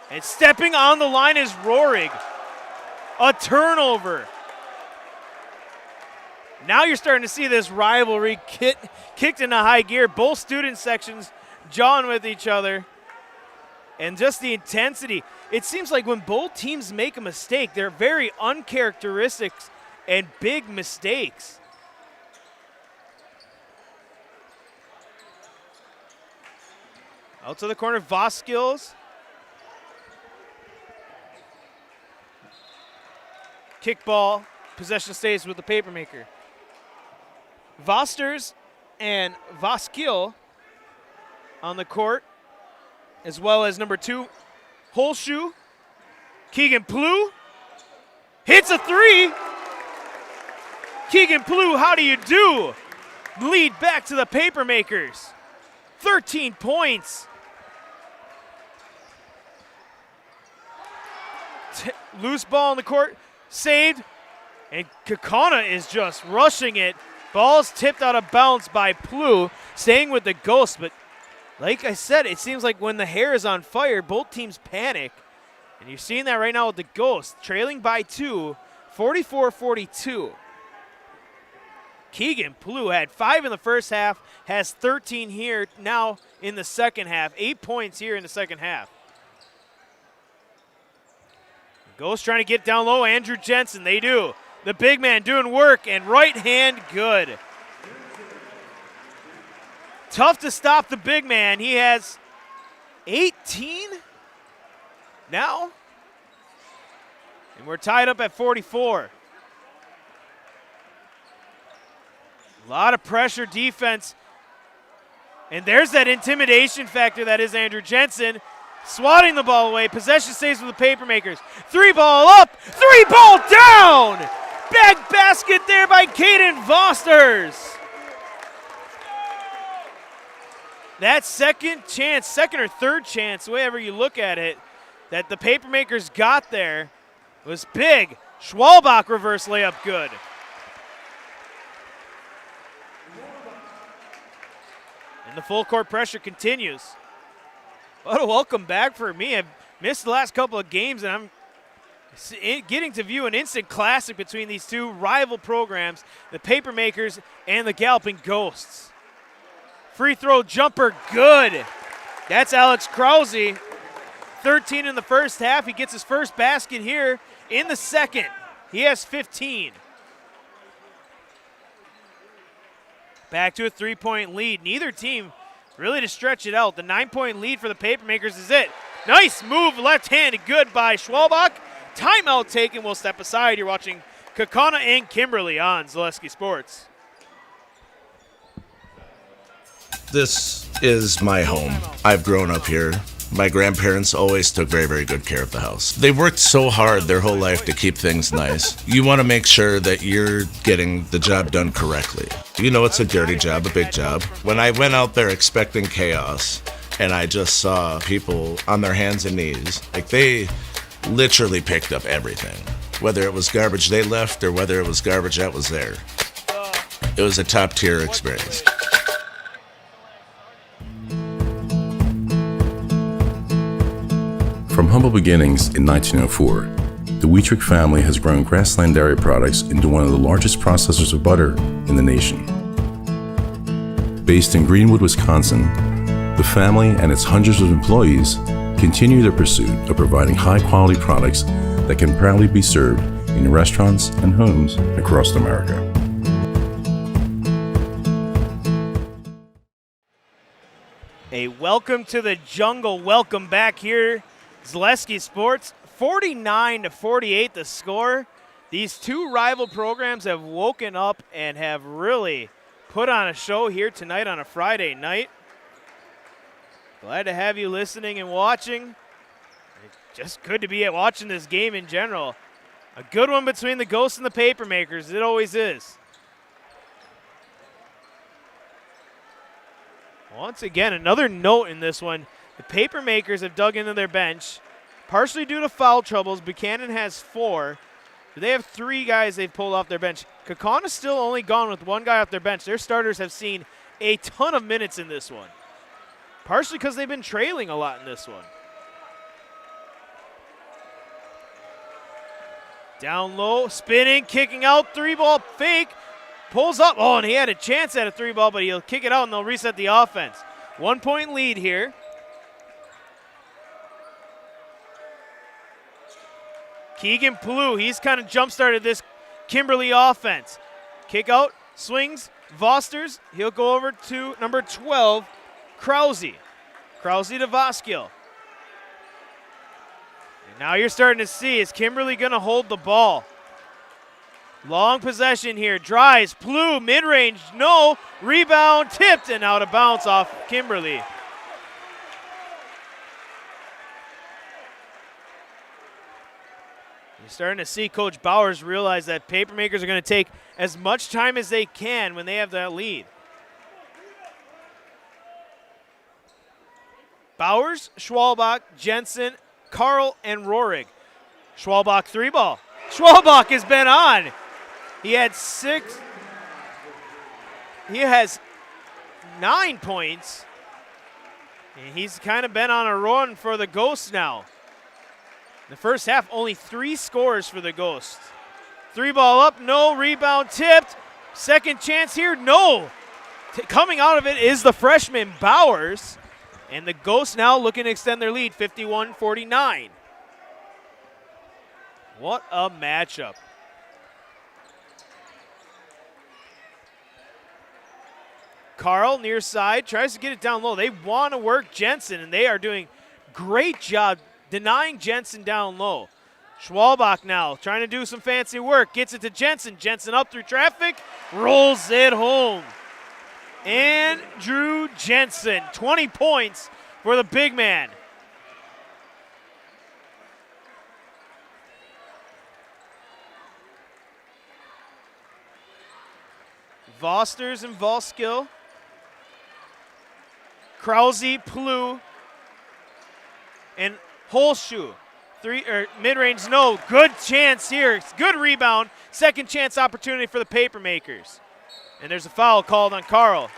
And stepping on the line is Rohrig. A turnover. Now you're starting to see this rivalry kicked into high gear. Both student sections jawing with each other. And just the intensity. It seems like when both teams make a mistake, they're very uncharacteristic and big mistakes. Out to the corner, Voskils. Kickball, possession stays with the Papermaker. Vosters and Voskil on the court, as well as number 2, Holshoe. Keegan Plew hits a 3. Keegan Plew, how do you do? Lead back to the Papermakers. 13 points. Loose ball on the court, saved, and Kaukauna is just rushing it. Ball's tipped out of bounds by Plew, staying with the Ghosts, but like I said, it seems like when the hair is on fire, both teams panic. And you're seeing that right now with the Ghosts, trailing by 2, 44-42. Keegan Plew had 5 in the first half, has 13 here now in the second half. 8 points here in the second half. Ghosts trying to get down low. Andrew Jensen, they do. The big man doing work, and right hand good. Tough to stop the big man. He has 18 now. And we're tied up at 44. A lot of pressure defense. And there's that intimidation factor that is Andrew Jensen. Swatting the ball away. Possession stays with the Papermakers. 3 ball up. 3 ball down. Bag basket there by Caden Vosters. That second or third chance, whatever you look at it, that the Papermakers got there was big. Schwalbach reverse layup good. And the full court pressure continues. What a welcome back for me. I've missed the last couple of games, and I'm getting to view an instant classic between these two rival programs, the Papermakers and the Galloping Ghosts. Free throw jumper, good. That's Alex Krause. 13 in the first half. He gets his first basket here in the second. He has 15. Back to a 3-point lead. Neither team really to stretch it out. The 9-point lead for the Papermakers is it. Nice move, left-handed, good by Schwalbach. Timeout taken. We'll step aside. You're watching Kaukauna and Kimberly on Zaleski Sports. This is my home. I've grown up here. My grandparents always took very, very good care of the house. They've worked so hard their whole life to keep things nice. You want to make sure that you're getting the job done correctly. You know it's a dirty job, a big job. When I went out there expecting chaos, and I just saw people on their hands and knees, like they literally picked up everything. Whether it was garbage they left or whether it was garbage that was there. It was a top-tier experience. From humble beginnings in 1904, the Wheatrick family has grown Grassland Dairy Products into one of the largest processors of butter in the nation. Based in Greenwood, Wisconsin, the family and its hundreds of employees continue their pursuit of providing high-quality products that can proudly be served in restaurants and homes across America. A welcome to the jungle, welcome back here. Zaleski Sports, 49-48 the score. These two rival programs have woken up and have really put on a show here tonight on a Friday night. Glad to have you listening and watching. It's just good to be watching this game in general. A good one between the Ghosts and the Papermakers. It always is. Once again, another note in this one. The Papermakers have dug into their bench, partially due to foul troubles. Buchanan has 4. They have 3 guys they've pulled off their bench. Kaukana's still only gone with 1 guy off their bench. Their starters have seen a ton of minutes in this one, partially because they've been trailing a lot in this one. Down low, spinning, kicking out, 3-ball fake, pulls up. Oh, and he had a chance at a 3-ball, but he'll kick it out and they'll reset the offense. 1-point lead here. Keegan Plou, he's kind of jump-started this Kimberly offense. Kick out, swings, Vosters. He'll go over to number 12, Krause. Krause to Voskill. And now you're starting to see, is Kimberly going to hold the ball? Long possession here, drives, Plou, mid-range, no, rebound, tipped, and out of bounds off Kimberly. You're starting to see Coach Bowers realize that Papermakers are going to take as much time as they can when they have that lead. Bowers, Schwalbach, Jensen, Carl, and Rohrig. Schwalbach 3-ball. Schwalbach has been on. He had 6. He has 9 points. And he's kind of been on a run for the Ghosts now. The first half, only 3 scores for the Ghosts. 3-ball up, no, rebound tipped. Second chance here, no. Coming out of it is the freshman Bowers. And the Ghosts now looking to extend their lead, 51-49. What a matchup. Carl near side, tries to get it down low. They want to work Jensen, and they are doing great job denying Jensen down low. Schwalbach now trying to do some fancy work. Gets it to Jensen. Jensen up through traffic. Rolls it home. Andrew Jensen, 20 points for the big man. Vosters and Voskill. Krause, Plou, and Holschuh. Mid-range, no. Good chance here. Good rebound. Second chance opportunity for the Papermakers. And there's a foul called on Carl.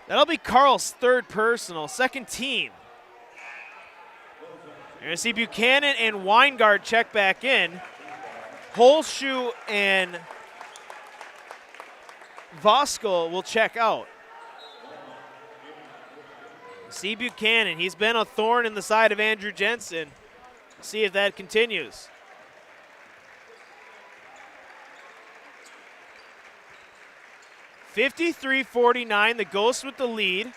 That'll be Carl's 3rd personal, 2nd team. You're going to see Buchanan and Weingart check back in. Holschuh and Voskill will check out. See Buchanan, he's been a thorn in the side of Andrew Jensen. See if that continues. (53-49), the Ghosts with the lead.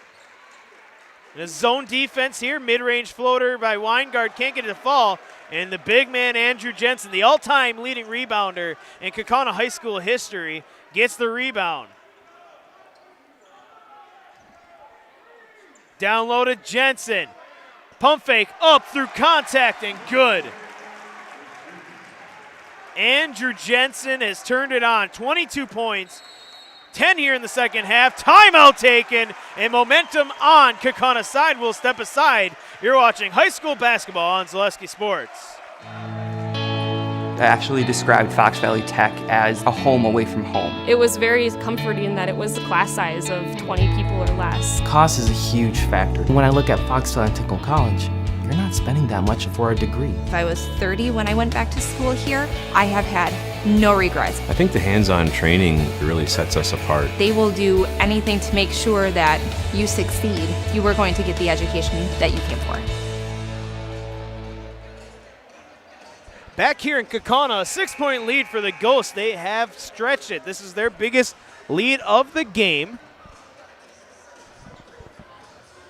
And a zone defense here, mid-range floater by Weingart, can't get it to fall. And the big man, Andrew Jensen, the all-time leading rebounder in Kaukauna High School history, gets the rebound. Down low to Jensen. Pump fake up through contact and good. Andrew Jensen has turned it on. 22 points. 10 here in the second half. Timeout taken and momentum on Kaukana's side. Will step aside. You're watching high school basketball on Zaleski Sports. I actually described Fox Valley Tech as a home away from home. It was very comforting that it was a class size of 20 people or less. Cost is a huge factor. When I look at Fox Valley Technical College, you're not spending that much for a degree. If I was 30 when I went back to school here, I have had no regrets. I think the hands-on training really sets us apart. They will do anything to make sure that you succeed. You are going to get the education that you came for. Back here in Kaukauna, a 6-point lead for the Ghosts. They have stretched it. This is their biggest lead of the game.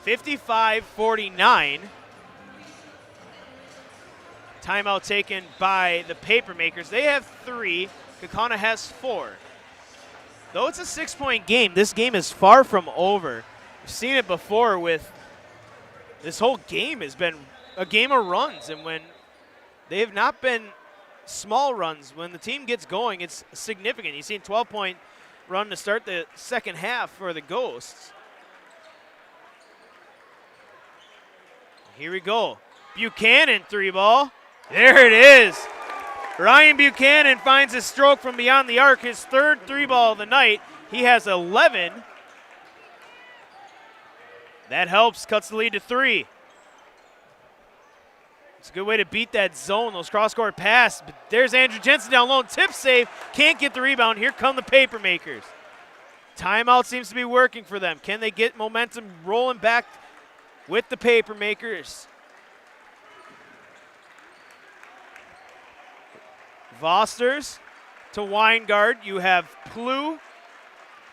55-49. Timeout taken by the Papermakers. They have 3. Kaukauna has 4. Though it's a 6-point game, this game is far from over. We've seen it before with this whole game has been a game of runs, and when they have not been small runs, when the team gets going, it's significant. You've seen 12-point run to start the second half for the Ghosts. Here we go. Buchanan 3-ball. There it is. Ryan Buchanan finds a stroke from beyond the arc, his 3rd 3-ball of the night. He has 11. That helps, cuts the lead to 3. It's a good way to beat that zone, those cross-court pass. But there's Andrew Jensen down low, tip save, can't get the rebound. Here come the Papermakers. Timeout seems to be working for them. Can they get momentum rolling back with the Papermakers? Vosters to Weingard. You have Plu,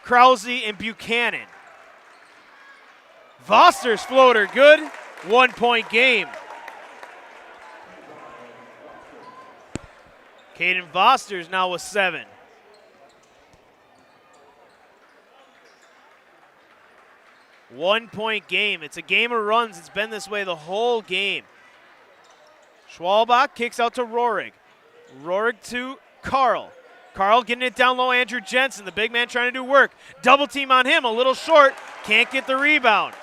Krause, and Buchanan. Vosters floater good. 1-point game. Caden Vosters now with 7. One-point game. It's a game of runs. It's been this way the whole game. Schwalbach kicks out to Rohrig. Rohrig to Carl. Carl getting it down low, Andrew Jensen, the big man trying to do work. Double team on him, a little short, can't get the rebound.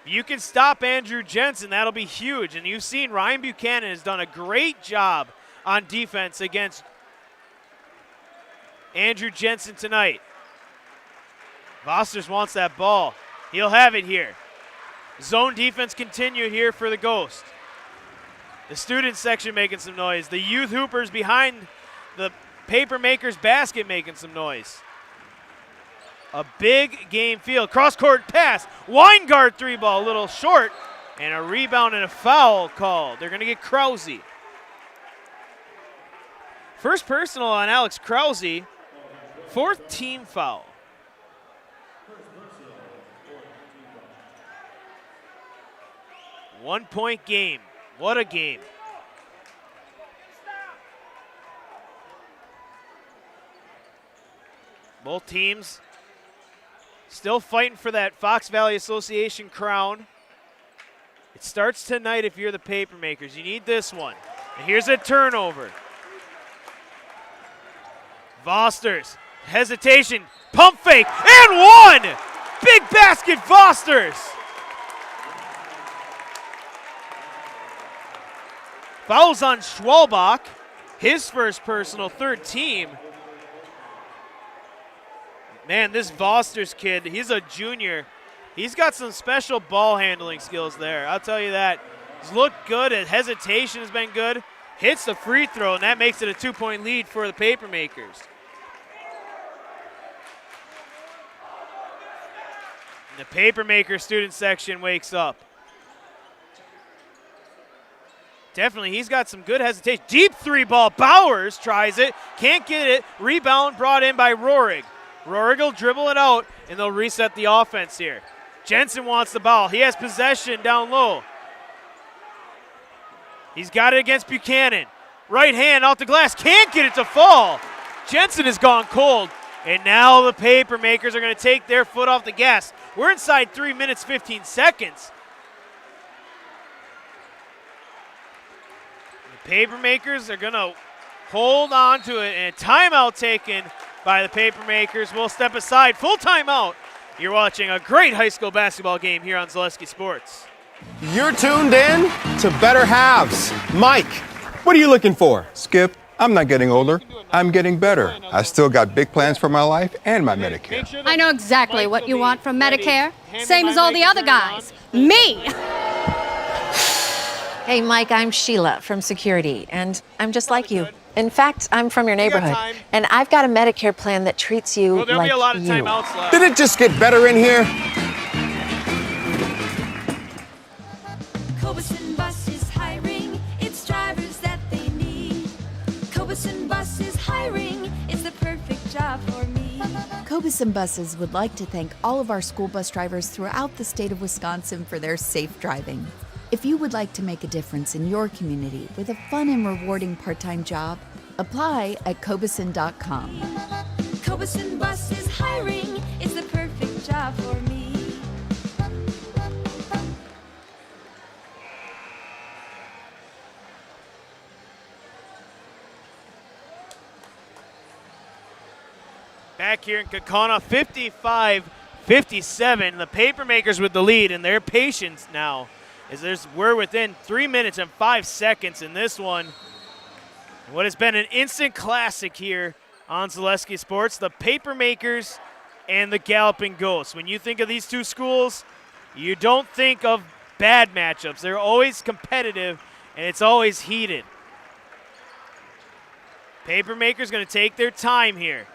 You can stop Andrew Jensen, that'll be huge. And you've seen Ryan Buchanan has done a great job on defense against Andrew Jensen tonight. Vosters wants that ball. He'll have it here. Zone defense continued here for the Ghost. The student section making some noise. The youth hoopers behind the Papermakers basket making some noise. A big game field. Cross-court pass. Weingard 3-ball, a little short. And a rebound and a foul called. They're going to get Krause. First personal on Alex Krause. 4th team foul. One-point game. What a game. Both teams still fighting for that Fox Valley Association crown. It starts tonight if you're the Papermakers. You need this one. And here's a turnover. Vosters, hesitation, pump fake, and 1! Big basket, Vosters! Fouls on Schwalbach, his first personal, 3rd team. Man, this Vosters kid, he's a junior. He's got some special ball handling skills there. I'll tell you that. He's looked good. His hesitation has been good. Hits the free throw, and that makes it a 2-point lead for the Papermakers. And the Papermakers student section wakes up. Definitely, he's got some good hesitation. Deep 3-ball, Bowers tries it, can't get it. Rebound brought in by Rohrig. Rohrig will dribble it out, and they'll reset the offense here. Jensen wants the ball. He has possession down low. He's got it against Buchanan. Right hand off the glass, can't get it to fall. Jensen has gone cold, and now the Papermakers are going to take their foot off the gas. We're inside 3 minutes, 15 seconds. The Papermakers are going to hold on to it, and a timeout taken by the Papermakers. We'll step aside. Full timeout. You're watching a great high school basketball game here on Zaleski Sports. You're tuned in to Better Halves. Mike, what are you looking for? Skip, I'm not getting older. I'm getting better. I still got big plans for my life and my Medicare. I know exactly what you want from Medicare. Same as all the other guys. Me! Hey, Mike, I'm Sheila from Security, and I'm just like you. In fact, I'm from your neighborhood, and I've got a Medicare plan that treats you like you. There'll be a lot of timeouts left. Did it just get better in here? Cobuson Bus is hiring. It's drivers that they need. Cobuson Bus is hiring. It's the perfect job for me. Kaukauna Buses would like to thank all of our school bus drivers throughout the state of Wisconsin for their safe driving. If you would like to make a difference in your community with a fun and rewarding part-time job, apply at Kaukauna.com. Kaukauna Buses hiring is the perfect job for me. Back here in Kaukauna, 55-57. The Papermakers with the lead, and their patience now is we're within 3 minutes and 5 seconds in this one. What has been an instant classic here on Zaleski Sports, the Papermakers and the Galloping Ghosts. When you think of these two schools, you don't think of bad matchups. They're always competitive, and it's always heated. Papermakers going to take their time here.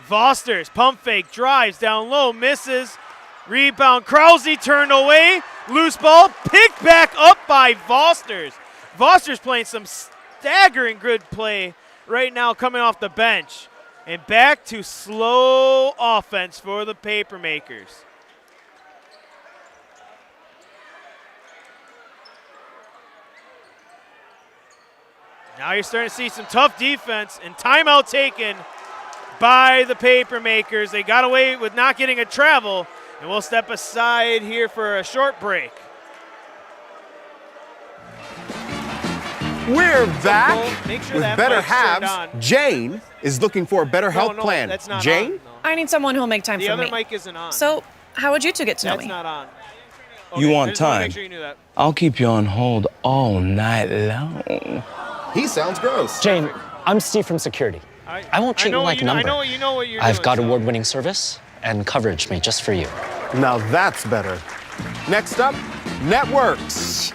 Vosters, pump fake, drives down low, misses. Rebound, Krause turned away. Loose ball, picked back up by Vosters. Vosters playing some staggering good play right now coming off the bench. And back to slow offense for the Papermakers. Now you're starting to see some tough defense and timeout taken by the Papermakers. They got away with not getting a travel, and we'll step aside here for a short break. We're back sure with that better mic's turned halves. on. Jane is looking for a better health plan. That's not Jane? on. I need someone who'll make time The for other me. mic isn't on. So, how would you two get to know That's me? not on. You Okay, want I just wanna time? Make sure you knew that. I'll keep you on hold all night long. He sounds gross. Jane, I'm Steve from security. I won't treat you like a number. I know what you're I've doing, got so. award-winning service and coverage made just for you. Now that's better. Next up, networks.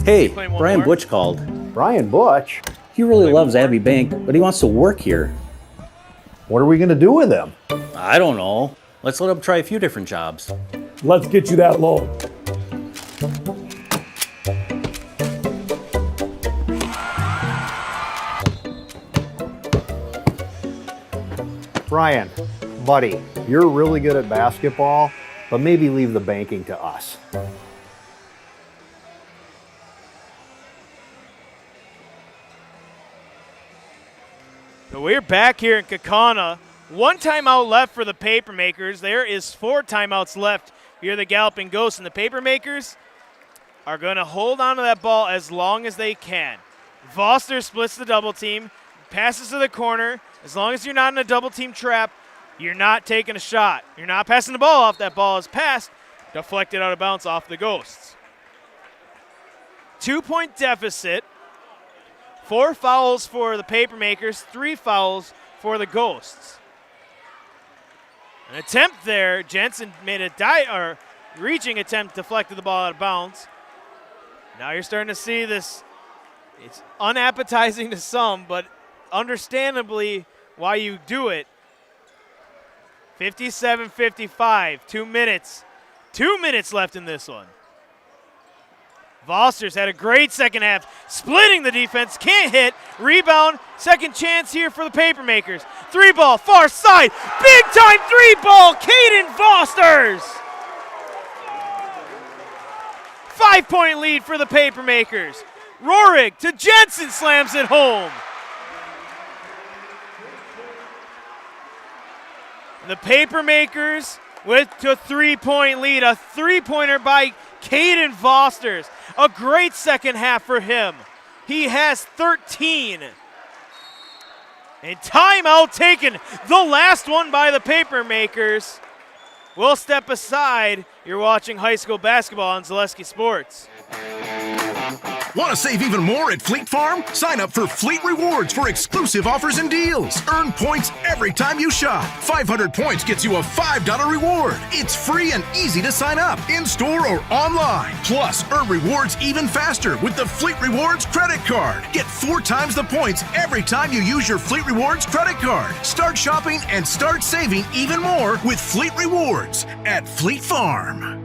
Hey, Brian Butch called. Brian Butch? He really loves Abbey Bank, but he wants to work here. What are we going to do with him? I don't know. Let's let him try a few different jobs. Let's get you that loan. Brian, buddy, you're really good at basketball, but maybe leave the banking to us. So we're back here in Kaukauna. One timeout left for the Papermakers. There is 4 timeouts left here, the Galloping Ghosts, and the Papermakers are going to hold on to that ball as long as they can. Voster splits the double team, passes to the corner. As long as you're not in a double team trap, you're not taking a shot. You're not passing the ball off. That ball is passed, deflected out of bounds off the Ghosts. 2-point deficit. 4 fouls for the Papermakers, 3 fouls for the Ghosts. An attempt there. Jensen made a reaching attempt, deflected the ball out of bounds. Now you're starting to see this. It's unappetizing to some, but understandably why you do it. 57-55, 2 minutes. 2 minutes left in this one. Voster's had a great second half, splitting the defense, can't hit, rebound, second chance here for the Papermakers. 3-ball, far side, big time 3-ball, Caden Voster's. 5-point lead for the Papermakers. Roerig to Jensen, slams it home. The Papermakers with a 3-point lead, a 3-pointer by Caden Vosters. A great second half for him. He has 13. And timeout taken, the last one by the Papermakers. We'll step aside. You're watching high school basketball on Zaleski Sports. Want to save even more at Fleet Farm? Sign up for Fleet Rewards for exclusive offers and deals. Earn points every time you shop. 500 points gets you a $5 reward. It's free and easy to sign up, in-store or online. Plus, earn rewards even faster with the Fleet Rewards credit card. Get 4 times the points every time you use your Fleet Rewards credit card. Start shopping and start saving even more with Fleet Rewards at Fleet Farm.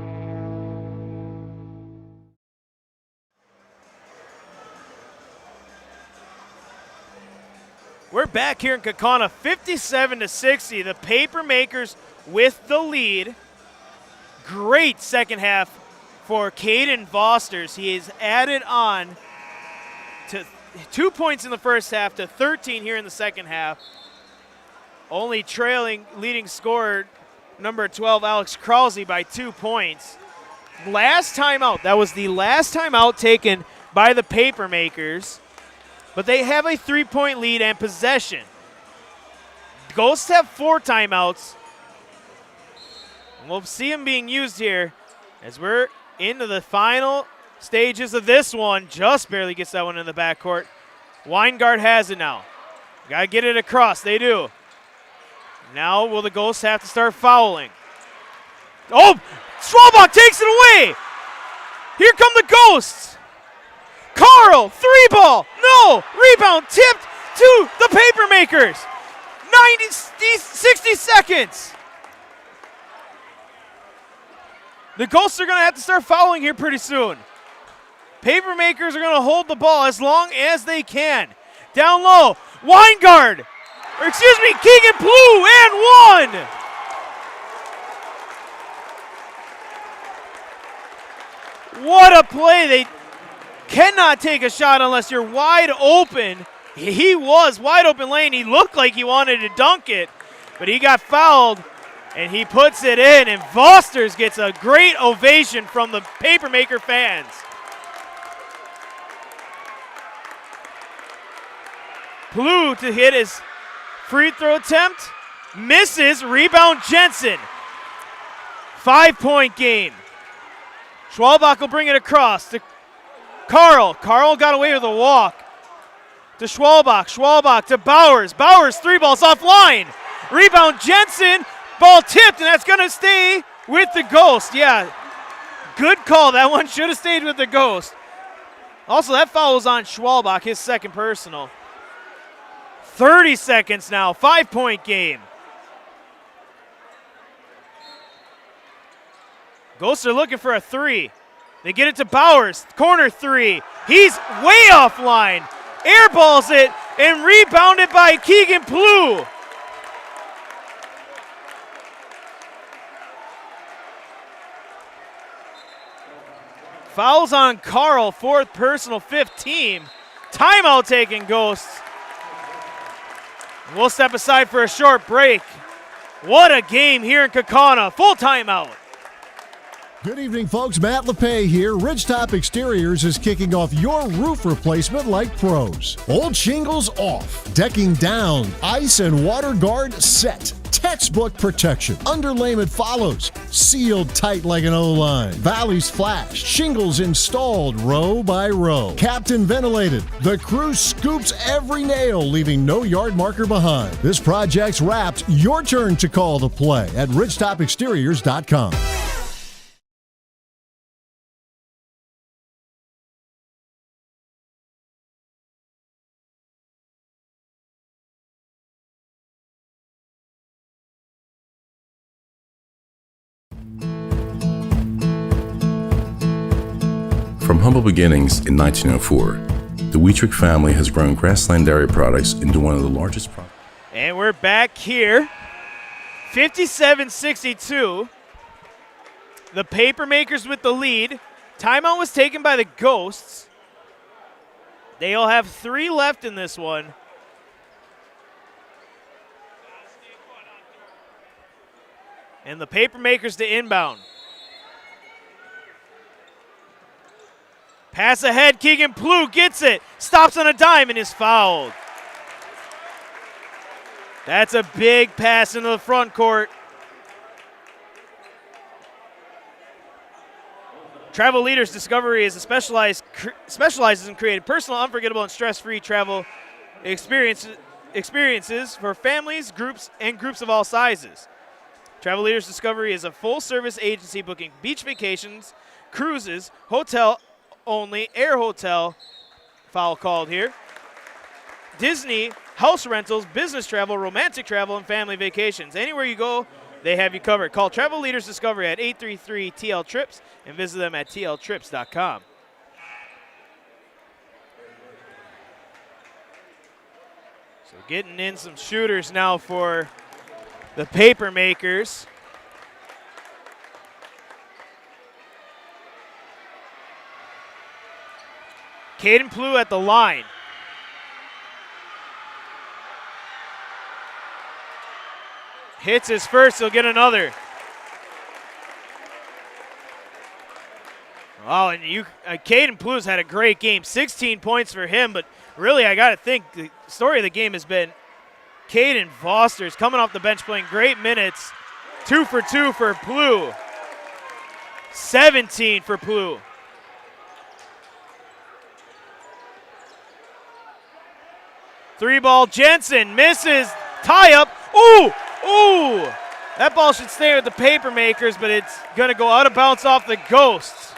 We're back here in Kaukauna, 57-60. The Papermakers with the lead. Great second half for Caden Vosters. He has added on to 2 points in the first half to 13 here in the second half. Only trailing leading scorer, number 12, Alex Krause, by 2 points. Last time out, that was the last time out taken by the Papermakers. But they have a 3-point lead and possession. Ghosts have 4 timeouts. We'll see them being used here as we're into the final stages of this one. Just barely gets that one in the backcourt. Weingart has it now. Got to get it across. They do. Now will the Ghosts have to start fouling? Oh, Schwalbach takes it away. Here come the Ghosts. Carl, 3-ball. No, rebound tipped to the Papermakers. 60 seconds. The Ghosts are going to have to start fouling here pretty soon. Papermakers are going to hold the ball as long as they can. Down low, Weingart. Or excuse me, Keegan Blue, and 1. What a play. They cannot take a shot unless you're wide open. He was wide open lane. He looked like he wanted to dunk it, but he got fouled, and he puts it in, and Vosters gets a great ovation from the Papermaker fans. Blue to hit his free throw attempt. Misses. Rebound Jensen. 5-point game. Schwalbach will bring it across to Carl. Carl got away with a walk. To Schwalbach. Schwalbach to Bowers. Bowers, 3 balls offline. Rebound Jensen. Ball tipped, and that's going to stay with the Ghost. Yeah, good call. That one should have stayed with the Ghost. Also, that foul was on Schwalbach, his second personal. 30 seconds now, 5-point game. Ghosts are looking for a 3. They get it to Bowers, corner 3. He's way offline. Airballs it and rebounded by Keegan Blue. Fouls on Carl, 4th personal, 5th team. Timeout taken, Ghosts. We'll step aside for a short break. What a game here in Kaukauna. Full timeout. Good evening, folks. Matt LePay here. Ridgetop Exteriors is kicking off your roof replacement like pros. Old shingles off, decking down, ice and water guard set. Textbook protection. Underlayment follows. Sealed tight like an O-line. Valleys flashed. Shingles installed row by row. Captain ventilated. The crew scoops every nail, leaving no yard marker behind. This project's wrapped. Your turn to call the play at ridgetopexteriors.com. From humble beginnings in 1904, the Wietrich family has grown Grassland Dairy Products into one of the largest And we're back here. 57-62. The Papermakers with the lead. Timeout was taken by the Ghosts. They'll have 3 left in this one. And the Papermakers to inbound. Pass ahead, Keegan Blue gets it. Stops on a dime and is fouled. That's a big pass into the front court. Travel Leaders Discovery is a specializes in creating personal, unforgettable, and stress-free travel experiences for families, groups of all sizes. Travel Leaders Discovery is a full-service agency booking beach vacations, cruises, hotel only, air hotel, foul called here, Disney, house rentals, business travel, romantic travel, and family vacations. Anywhere you go, they have you covered. Call Travel Leaders Discovery at 833-TL-TRIPS and visit them at tltrips.com. So getting in some shooters now for the Papermakers. Caden Plew at the line. Hits his first, he'll get another. Oh, and Caden Plew's had a great game. 16 points for him, but really I got to think the story of the game has been Caden Foster's coming off the bench playing great minutes. 2 for 2 for Plew. 17 for Plew. Three ball, Jensen misses, tie up. Ooh, ooh. That ball should stay with the Papermakers, but it's gonna go out of bounds off the Ghosts.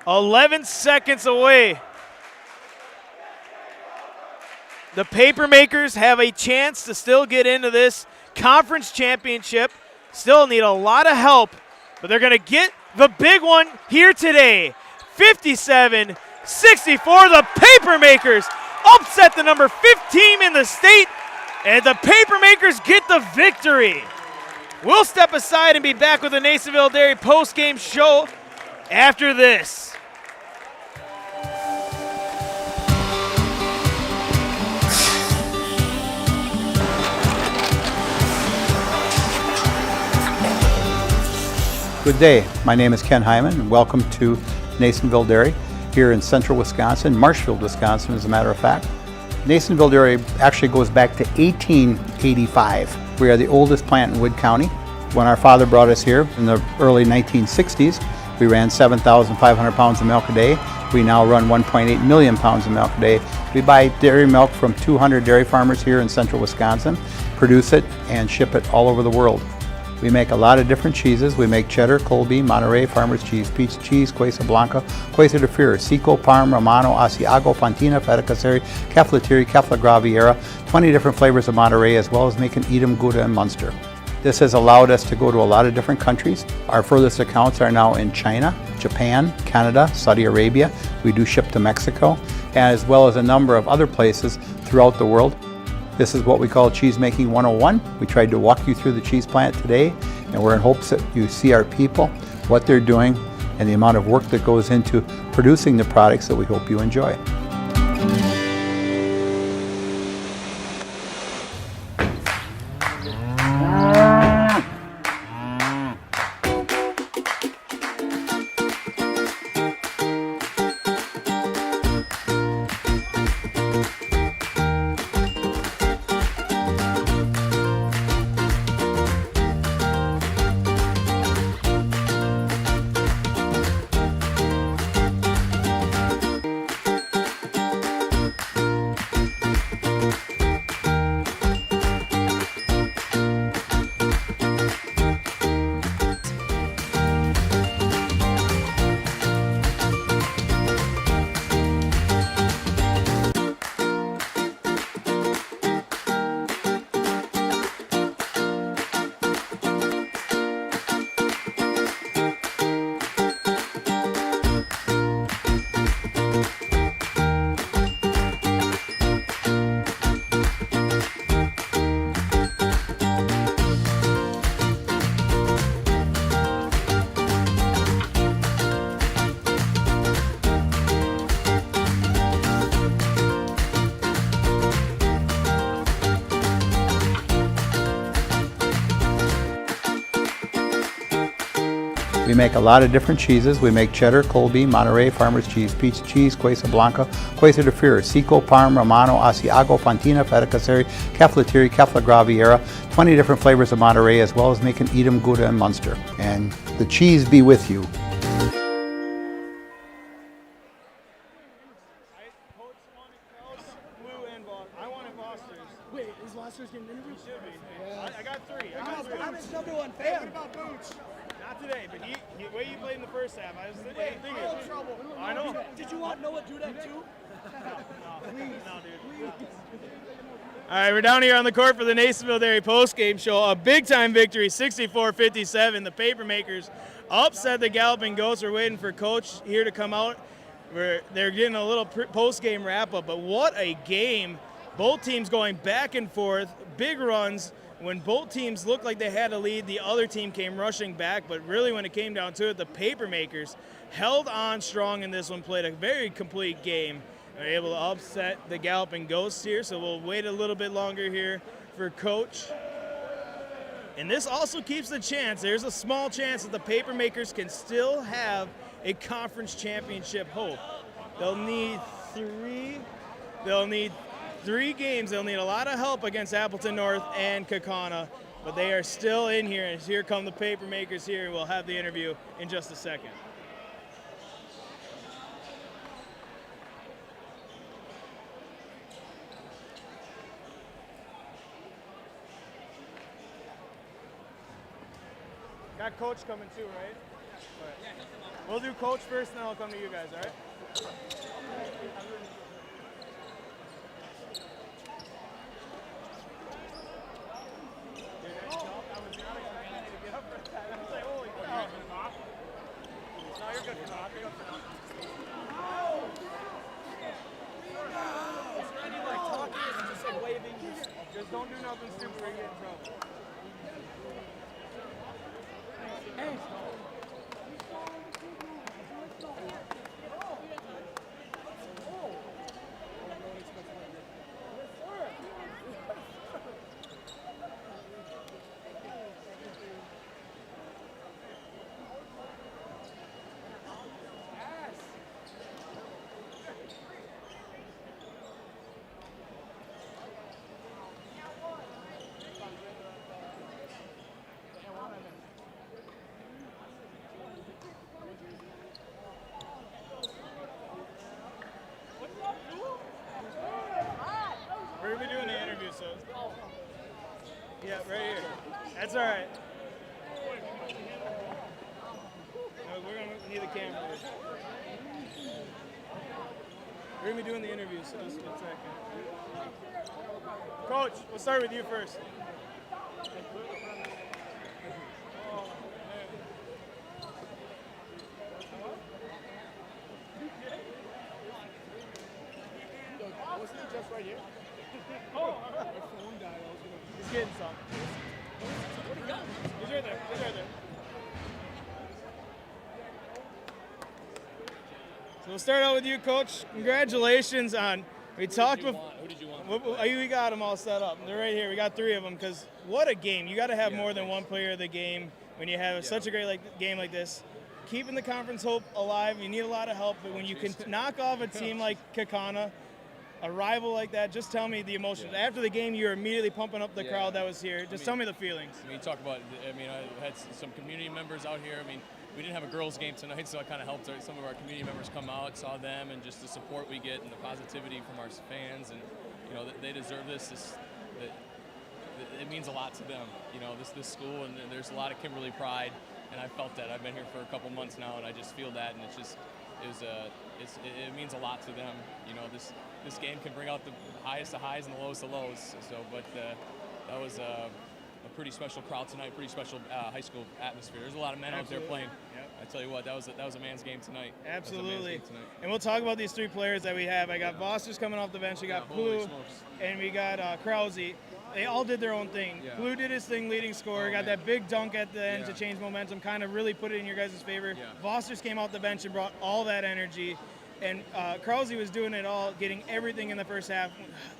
"11 seconds away. The Papermakers have a chance to still get into this conference championship. Still need a lot of help, but they're gonna get the big one here today. 57-64, the Papermakers upset the number 5th team in the state, and the Papermakers get the victory. We'll step aside and be back with the Nasonville Dairy post-game show after this. Good day. My name is Ken Hyman, and welcome to Nasonville Dairy here in central Wisconsin, Marshfield, Wisconsin, as a matter of fact. Nasonville Dairy actually goes back to 1885. We are the oldest plant in Wood County. When our father brought us here in the early 1960s, we ran 7,500 pounds of milk a day. We now run 1.8 million pounds of milk a day. We buy dairy milk from 200 dairy farmers here in central Wisconsin, produce it, and ship it all over the world. We make a lot of different cheeses. We make cheddar, Colby, Monterey, Farmer's Cheese, Peach Cheese, Quesa Blanca, Quesa de Fure, Seco, Parm, Romano, Asiago, Fontina, Feta Caseri, Cafetieri, Cafla Graviera, 20 different flavors of Monterey, as well as making Edam, Gouda, and Munster. This has allowed us to go to a lot of different countries. Our furthest accounts are now in China, Japan, Canada, Saudi Arabia. We do ship to Mexico, as well as a number of other places throughout the world. This is what we call Cheese Making 101. We tried to walk you through the cheese plant today, and we're in hopes that you see our people, what they're doing, and the amount of work that goes into producing the products that we hope you enjoy. We make a lot of different cheeses. We make cheddar, Colby, Monterey, Farmer's Cheese, Peach Cheese, Quesa Blanca, Quesa de Fure, Seco, Parm, Romano, Asiago, Fontina, Feta Caseri, Cafetieri, Cafla Graviera, 20 different flavors of Monterey, as well as making Edam, Gouda, and Munster. And the cheese be with you. Wait, is Foster's getting interviewed? Should be. Yeah. I got 3. I'm his number 1 fan. What about Booch? Not today, but the way you played in the first half, I was thinking. I had trouble. I know. Did you want Noah to do that too? No, dude. All right, we're down here on the court for the Nasonville Dairy post-game show. A big-time victory, 64-57. The Papermakers upset the Galloping Ghosts. We're waiting for Coach here to come out. They're getting a little post-game wrap-up, but what a game. Both teams going back and forth, big runs. When both teams looked like they had a lead, the other team came rushing back, but really when it came down to it, the Papermakers held on strong in this one, played a very complete game. They're able to upset the Galloping Ghosts here, so we'll wait a little bit longer here for Coach. And this also keeps the chance, there's a small chance that the Papermakers can still have a conference championship hope. They'll need three games. They'll need a lot of help against Appleton North and Kaukauna, but they are still in here. And here come the Papermakers here, and we'll have the interview in just a second. Got Coach coming too, right? All right. We'll do Coach first, and then I'll come to you guys, all right? Just don't do nothing stupid or you get in trouble. Hey. We're going to be doing the interview, so. Yeah, right here. That's all right. No, we're going to need the camera. We're going to be doing the interview, so just 1 second. Coach, we'll start with you first. Wasn't it just right here? Oh, my phone died. He's getting some. What do you got? He's right there. He's right there. So we'll start out with you, Coach. Congratulations on. We talked with. Who did you want? We got them all set up. They're right here. We got 3 of them because what a game! You got to have more than one player of the game when you have such a great game like this. Keeping the conference hope alive, you need a lot of help. But when you can knock off a team like Kaukauna, a rival like that, just tell me the emotions. After the game, you're immediately pumping up the crowd that was here. Just tell me the feelings. I mean, talk about, I had some community members out here. I mean, we didn't have a girls' game tonight, so it kind of helped some of our community members come out, saw them, and just the support we get and the positivity from our fans. And, they deserve this. It means a lot to them, this school, and there's a lot of Kimberly pride, and I felt that. I've been here for a couple months now, and I just feel that, and it means a lot to them. This game can bring out the highest of highs and the lowest of lows. So, but that was a pretty special crowd tonight, pretty special high school atmosphere. There's a lot of men out there playing. Yep. I tell you what, that was a man's game tonight. Absolutely. And we'll talk about these 3 players that we have. I got Voster's coming off the bench. We got Blue, and we got Krause. They all did their own thing. Yeah. Blue did his thing, leading scorer, got that big dunk at the end to change momentum, kind of really put it in your guys' favor. Yeah. Voster's came off the bench and brought all that energy. And Krause was doing it all, getting everything in the first half,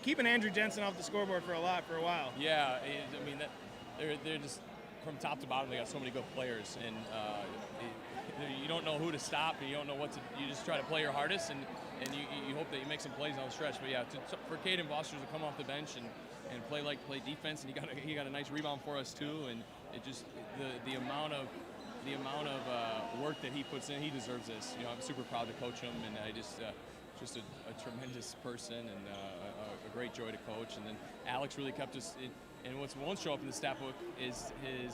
keeping Andrew Jensen off the scoreboard for a while. Yeah, I mean, they're just from top to bottom. They got so many good players, and you don't know who to stop, and you don't know what to. You just try to play your hardest, and you hope that you make some plays on the stretch. But yeah, for Caden Voster to come off the bench and play defense, and he got a nice rebound for us too, and it just the amount of work that he puts in, he deserves this. I'm super proud to coach him, and I just a tremendous person and a great joy to coach. And then Alex really kept us. And what won't show up in the stat book is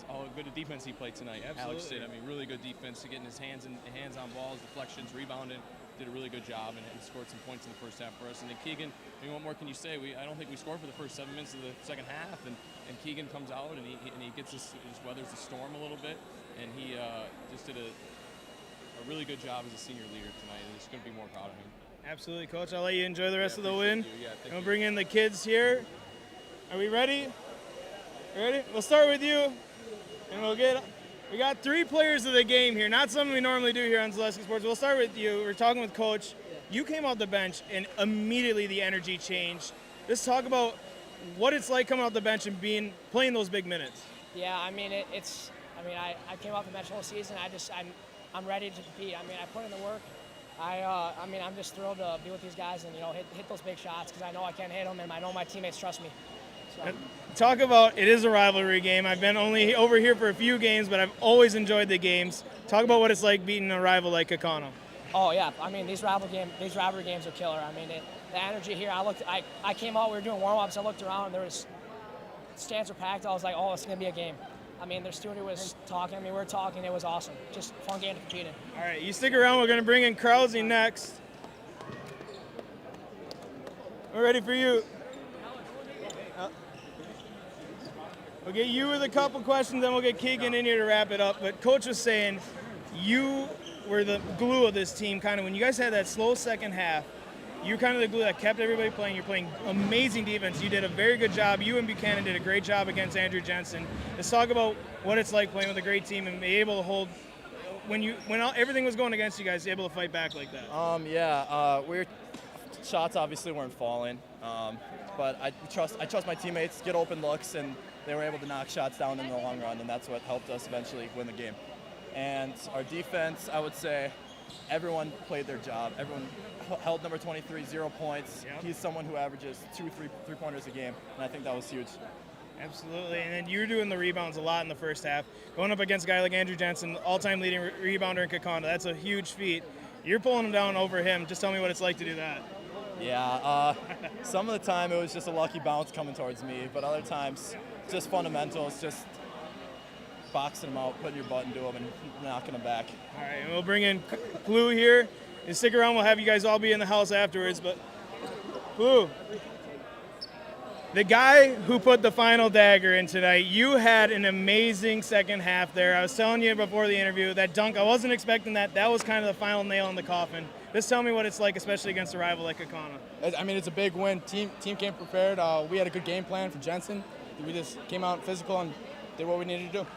all good defense he played tonight. Absolutely. Alex did. I mean, really good defense, getting his hands on balls, deflections, rebounding. Did a really good job and scored some points in the first half for us. And then Keegan, I mean, what more can you say? I don't think we scored for the first 7 minutes of the second half. And Keegan comes out and he gets us, just weathers the storm a little bit. and he just did a really good job as a senior leader tonight, and just couldn't be more proud of him. Absolutely, Coach. I'll let you enjoy the rest of the win. Yeah, And we'll bring in the kids here. Are we ready? Ready? We'll start with you, and we got 3 players of the game here. Not something we normally do here on Zaleski Sports. We'll start with you. We're talking with Coach. You came off the bench, and immediately the energy changed. Let's talk about what it's like coming off the bench and playing those big minutes. Yeah, I mean, I came off the bench the whole season. I'm ready to compete. I mean, I put in the work. I'm just thrilled to be with these guys and, hit those big shots because I know I can hit them and I know my teammates trust me. So. Talk about, it is a rivalry game. I've been only over here for a few games, but I've always enjoyed the games. Talk about what it's like beating a rival like Kaukauna. Oh yeah, I mean these rivalry games are killer. I mean the energy here. I came out. We were doing warm-ups. I looked around. Stands were packed. I was like, oh, it's gonna be a game. I mean, the steward was talking. I mean, we were talking. It was awesome. Just fun game to compete in. All right, you stick around. We're gonna bring in Krause next. We're ready for you. We'll get you with a couple questions, then we'll get Keegan in here to wrap it up. But Coach was saying you were the glue of this team. Kind of when you guys had that slow second half, you were kind of the glue that kept everybody playing. You're playing amazing defense. You did a very good job. You and Buchanan did a great job against Andrew Jensen. Let's talk about what it's like playing with a great team and be able to hold when everything was going against you guys, able to fight back like that. Shots obviously weren't falling, but I trust my teammates, get open looks, and they were able to knock shots down in the long run, and that's what helped us eventually win the game. And our defense, I would say, everyone played their job. Everyone held number 23, 0 points. Yep. He's someone who averages 2 3-pointers a game, and I think that was huge. Absolutely, and then you're doing the rebounds a lot in the first half. Going up against a guy like Andrew Jensen, all-time leading rebounder in Kaukauna, that's a huge feat. You're pulling him down over him. Just tell me what it's like to do that. Yeah, some of the time it was just a lucky bounce coming towards me, but other times just fundamentals, just boxing them out, putting your butt into them, and knocking them back. All right, and we'll bring in Blue here. And stick around, we'll have you guys all be in the house afterwards. But Blue, the guy who put the final dagger in tonight, you had an amazing second half there. I was telling you before the interview, that dunk, I wasn't expecting that. That was kind of the final nail in the coffin. Just tell me what it's like, especially against a rival like Kaukauna. I mean, it's a big win. Team came prepared. We had a good game plan for Jensen. We just came out physical and did what we needed to do.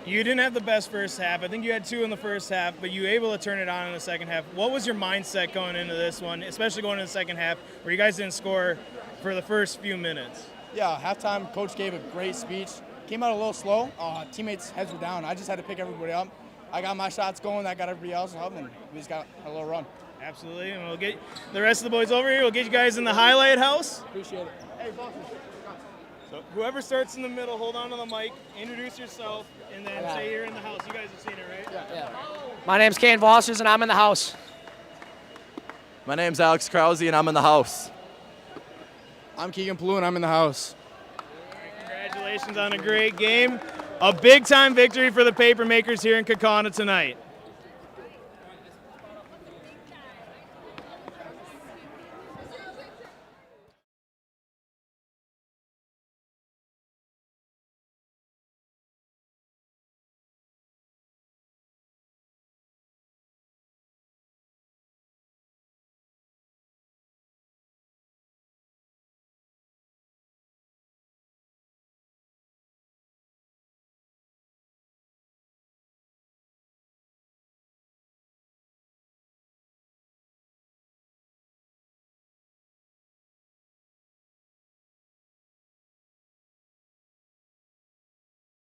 You didn't have the best first half. I think you had 2 in the first half, but you were able to turn it on in the second half. What was your mindset going into this one, especially going into the second half, where you guys didn't score for the first few minutes? Yeah, halftime, coach gave a great speech. Came out a little slow. Teammates' heads were down. I just had to pick everybody up. I got my shots going. I got everybody else up, and we just got a little run. Absolutely, and we'll get the rest of the boys over here. We'll get you guys in the highlight house. Appreciate it. Hey, bosses. So whoever starts in the middle, hold on to the mic, introduce yourself, and then say you're in the house. You guys have seen it, right? Yeah. My name's Kane Vossers, and I'm in the house. My name's Alex Krause, and I'm in the house. I'm Keegan Palou, and I'm in the house. Congratulations on a great game. A big-time victory for the Papermakers here in Kaukauna tonight.